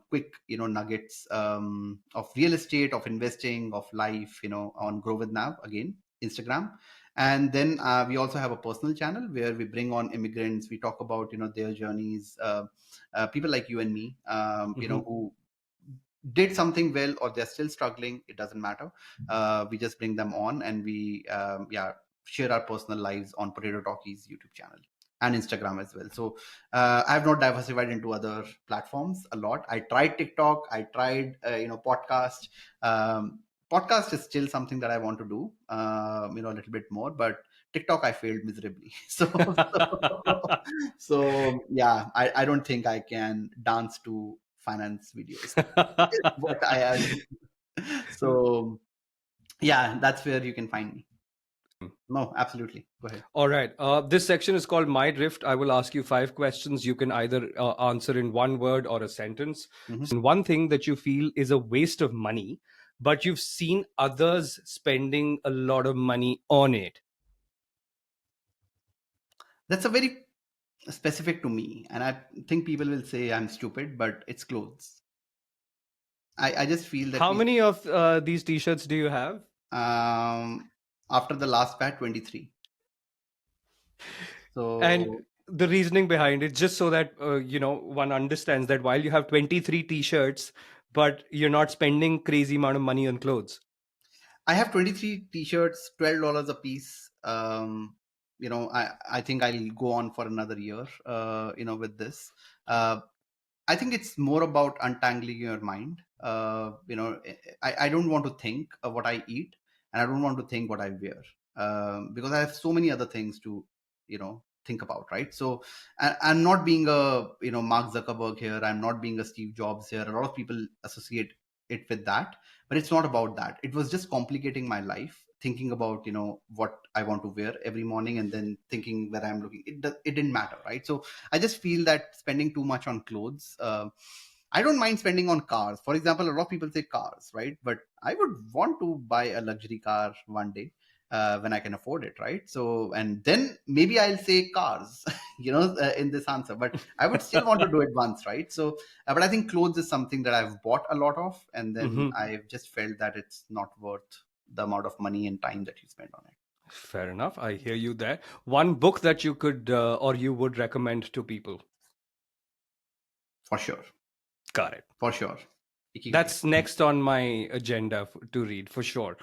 S2: quick nuggets of real estate, of investing, of life, on Grow with Nav, again Instagram. And then we also have a personal channel where we bring on immigrants. We talk about their journeys, people like you and me,
S1: Mm-hmm.
S2: who did something well, or they're still struggling. It doesn't matter. We just bring them on, and we share our personal lives on Potato Talkies YouTube channel and Instagram as well. So I've not diversified into other platforms a lot. I tried TikTok, I tried podcast. Podcast is still something that I want to do, a little bit more, but TikTok I failed miserably. So yeah, I don't think I can dance to finance videos. What I have. So yeah, that's where you can find me. No, absolutely. Go ahead.
S1: All right. This section is called My Drift. I will ask you 5 questions. You can either answer in one word or a sentence.
S2: Mhm.
S1: So, one thing that you feel is a waste of money, but you've seen others spending a lot of money on it.
S2: That's a very specific to me, and I think people will say I'm stupid, but it's clothes. I just feel that
S1: How
S2: we
S1: many of these t shirts do you have?
S2: um after the last bat 23.
S1: And
S2: So
S1: the reasoning behind it, just so that one understands that while you have 23 t-shirts, but you're not spending crazy amount of money on clothes.
S2: I have 23 t-shirts, $12 a piece. I think I'll go on for another year, with this. Uh, I think it's more about untangling your mind. I don't want to think of what I eat, and I don't want to think what I wear, because I have so many other things to, think about, right? So I'm not being a, Mark Zuckerberg here. I'm not being a Steve Jobs here. A lot of people associate it with that, but it's not about that. It was just complicating my life, thinking about, what I want to wear every morning, and then thinking where I'm looking. It didn't matter, right? So I just feel that spending too much on clothes. I don't mind spending on cars. For example, a lot of people say cars, right? But I would want to buy a luxury car one day, when I can afford it, right? So, and then maybe I'll say cars, in this answer. But I would still want to do it once, right? So, but I think clothes is something that I've bought a lot of, and then
S1: Hmm.
S2: I've just felt that it's not worth the amount of money and time that you spend on it.
S1: Fair enough, I hear you there. One book that you could or you would recommend to people?
S2: For sure,
S1: Got it.
S2: for sure. Ikigai.
S1: That's next on my agenda to read for sure.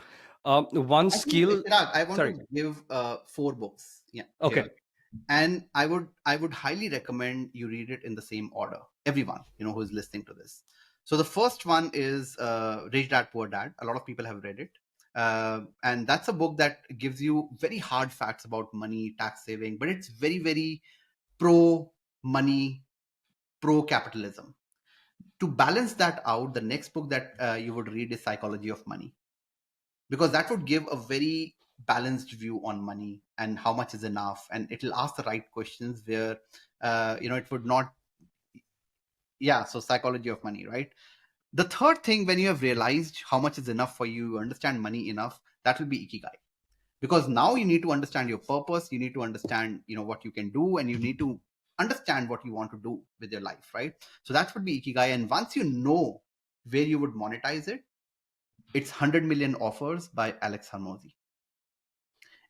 S1: One
S2: I think,
S1: skill.
S2: Chirag, I want
S1: Sorry.
S2: to give 4 books. Yeah, here,
S1: Okay.
S2: and I would highly recommend you read it in the same order. Everyone, who is listening to this. So the first one is Rich Dad Poor Dad. A lot of people have read it, and that's a book that gives you very hard facts about money, tax saving, but it's very, very pro money, pro capitalism. To balance that out, the next book that you would read is Psychology of Money, because that would give a very balanced view on money and how much is enough, and it'll ask the right questions where it would not. Yeah, so Psychology of Money, right? The third thing, when you have realized how much is enough for you, you understand money enough, that will be Ikigai, because now you need to understand your purpose, you need to understand what you can do, and you need to understand what you want to do with your life, right? So that would be Ikigai. And once you know where you would monetize it, it's 100 Million Offers by Alex Hormozy.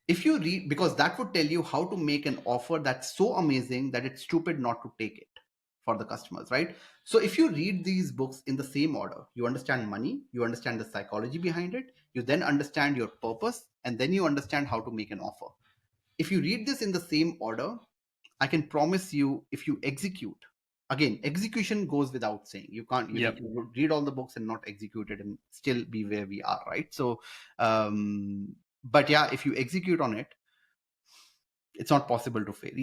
S2: If you read, because that would tell you how to make an offer that's so amazing that it's stupid not to take it for the customers, right? So if you read these books in the same order, you understand money, you understand the psychology behind it, you then understand your purpose, and then you understand how to make an offer. If you read this in the same order, I can promise you, if you execute, again, execution goes without saying. You can't, you
S1: Yep.
S2: can read all the books and not execute it and still be where we are, right? So, but yeah, if you execute on it, it's not possible to fail.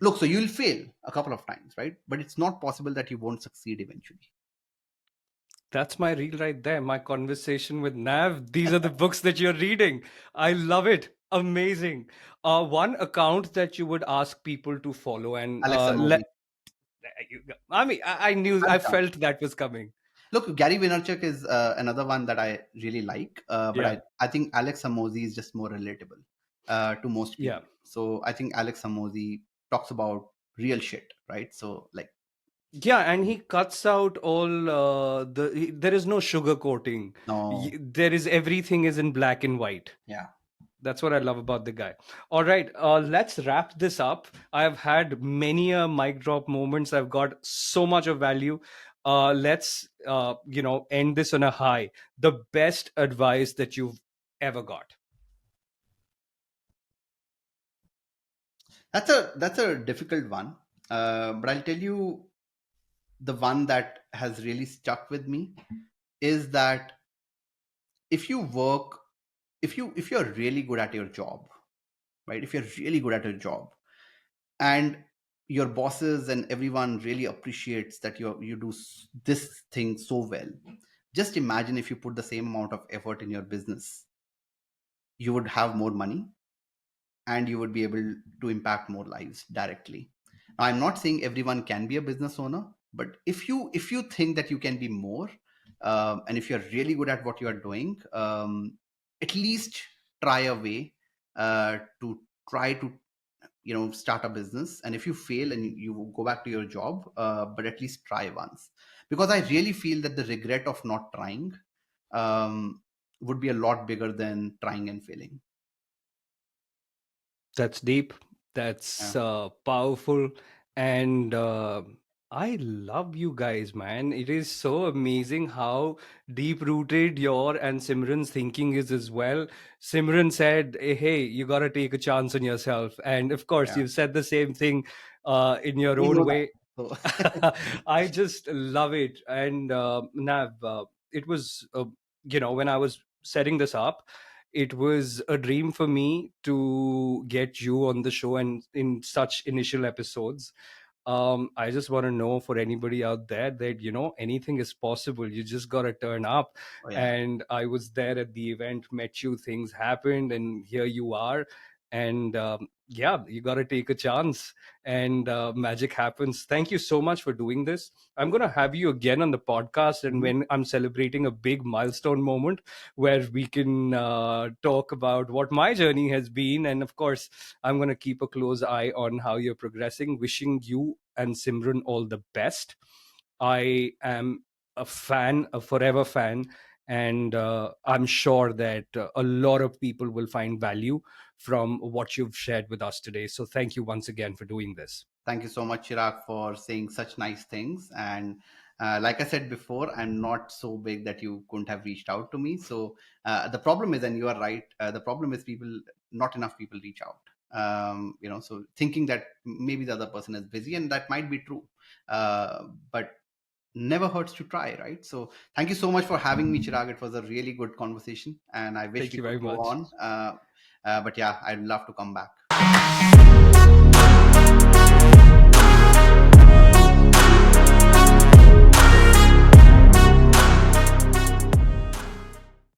S2: Look, so you'll fail a couple of times, right? But it's not possible that you won't succeed eventually.
S1: That's my reel right there. My conversation with Nav. These are the books that you're reading. I love it. Amazing. One account that you would ask people to follow, and
S2: Alexa Modi.
S1: I mean, I knew,
S2: I'm
S1: I
S2: done.
S1: felt that was coming.
S2: Look, Gary Vaynerchuk is another one that I really like, but
S1: Yeah,
S2: I think Alex Hormozi is just more relatable to most
S1: yeah,
S2: people. So I think Alex Hormozi talks about real shit, right? So like,
S1: yeah. And he cuts out all there is no sugar coating.
S2: no,
S1: There is, everything is in black and white.
S2: yeah,
S1: That's what I love about the guy. All right, let's wrap this up. I've had many a mic drop moments. I've got so much of value. Let's end this on a high. The best advice that you've ever got.
S2: that's a difficult one. But I'll tell you, the one that has really stuck with me is that if you work, if you're really good at your job, right? If you're really good at your job, and your bosses and everyone really appreciates that you do this thing so well, just imagine if you put the same amount of effort in your business, you would have more money and you would be able to impact more lives directly. Now, I'm not saying everyone can be a business owner, but if you think that you can be more, and if you're really good at what you are doing, at least try a way to try to start a business. And if you fail and you go back to your job, but at least try once, because I really feel that the regret of not trying would be a lot bigger than trying and failing.
S1: That's deep. That's
S2: Yeah.
S1: powerful. And I love you guys, man. It is so amazing how deep rooted your and Simran's thinking is as well. Simran said, hey, you got to take a chance on yourself. And of course,
S2: Yeah,
S1: you've said the same thing in your
S2: we
S1: own
S2: know that.
S1: way.
S2: So
S1: I just love it. And Nav, it was, when I was setting this up, it was a dream for me to get you on the show and in such initial episodes. I just want to know, for anybody out there, that anything is possible. You just got to turn up.
S2: oh yeah,
S1: And I was there at the event, met you, things happened, and here you are. And yeah, you got to take a chance, and magic happens. Thank you so much for doing this. I'm going to have you again on the podcast, and
S2: mhm.
S1: when I'm celebrating a big milestone moment where we can talk about what my journey has been. And of course, I'm going to keep a close eye on how you're progressing. Wishing you and Simran all the best. I am a fan, a forever fan, and I'm sure that a lot of people will find value from what you've shared with us today. So thank you once again for doing this.
S2: Thank you so much, Chirag, for saying such nice things. And like I said before, I'm not so big that you couldn't have reached out to me. So the problem is, and you are right, the problem is people, not enough people reach out. So thinking that maybe the other person is busy, and that might be true. But never hurts to try, right? So thank you so much for having me, Chirag. It was a really good conversation, and I wish
S1: Thank
S2: we
S1: you
S2: could
S1: very
S2: go
S1: much.
S2: on. But yeah, I'd love to come back.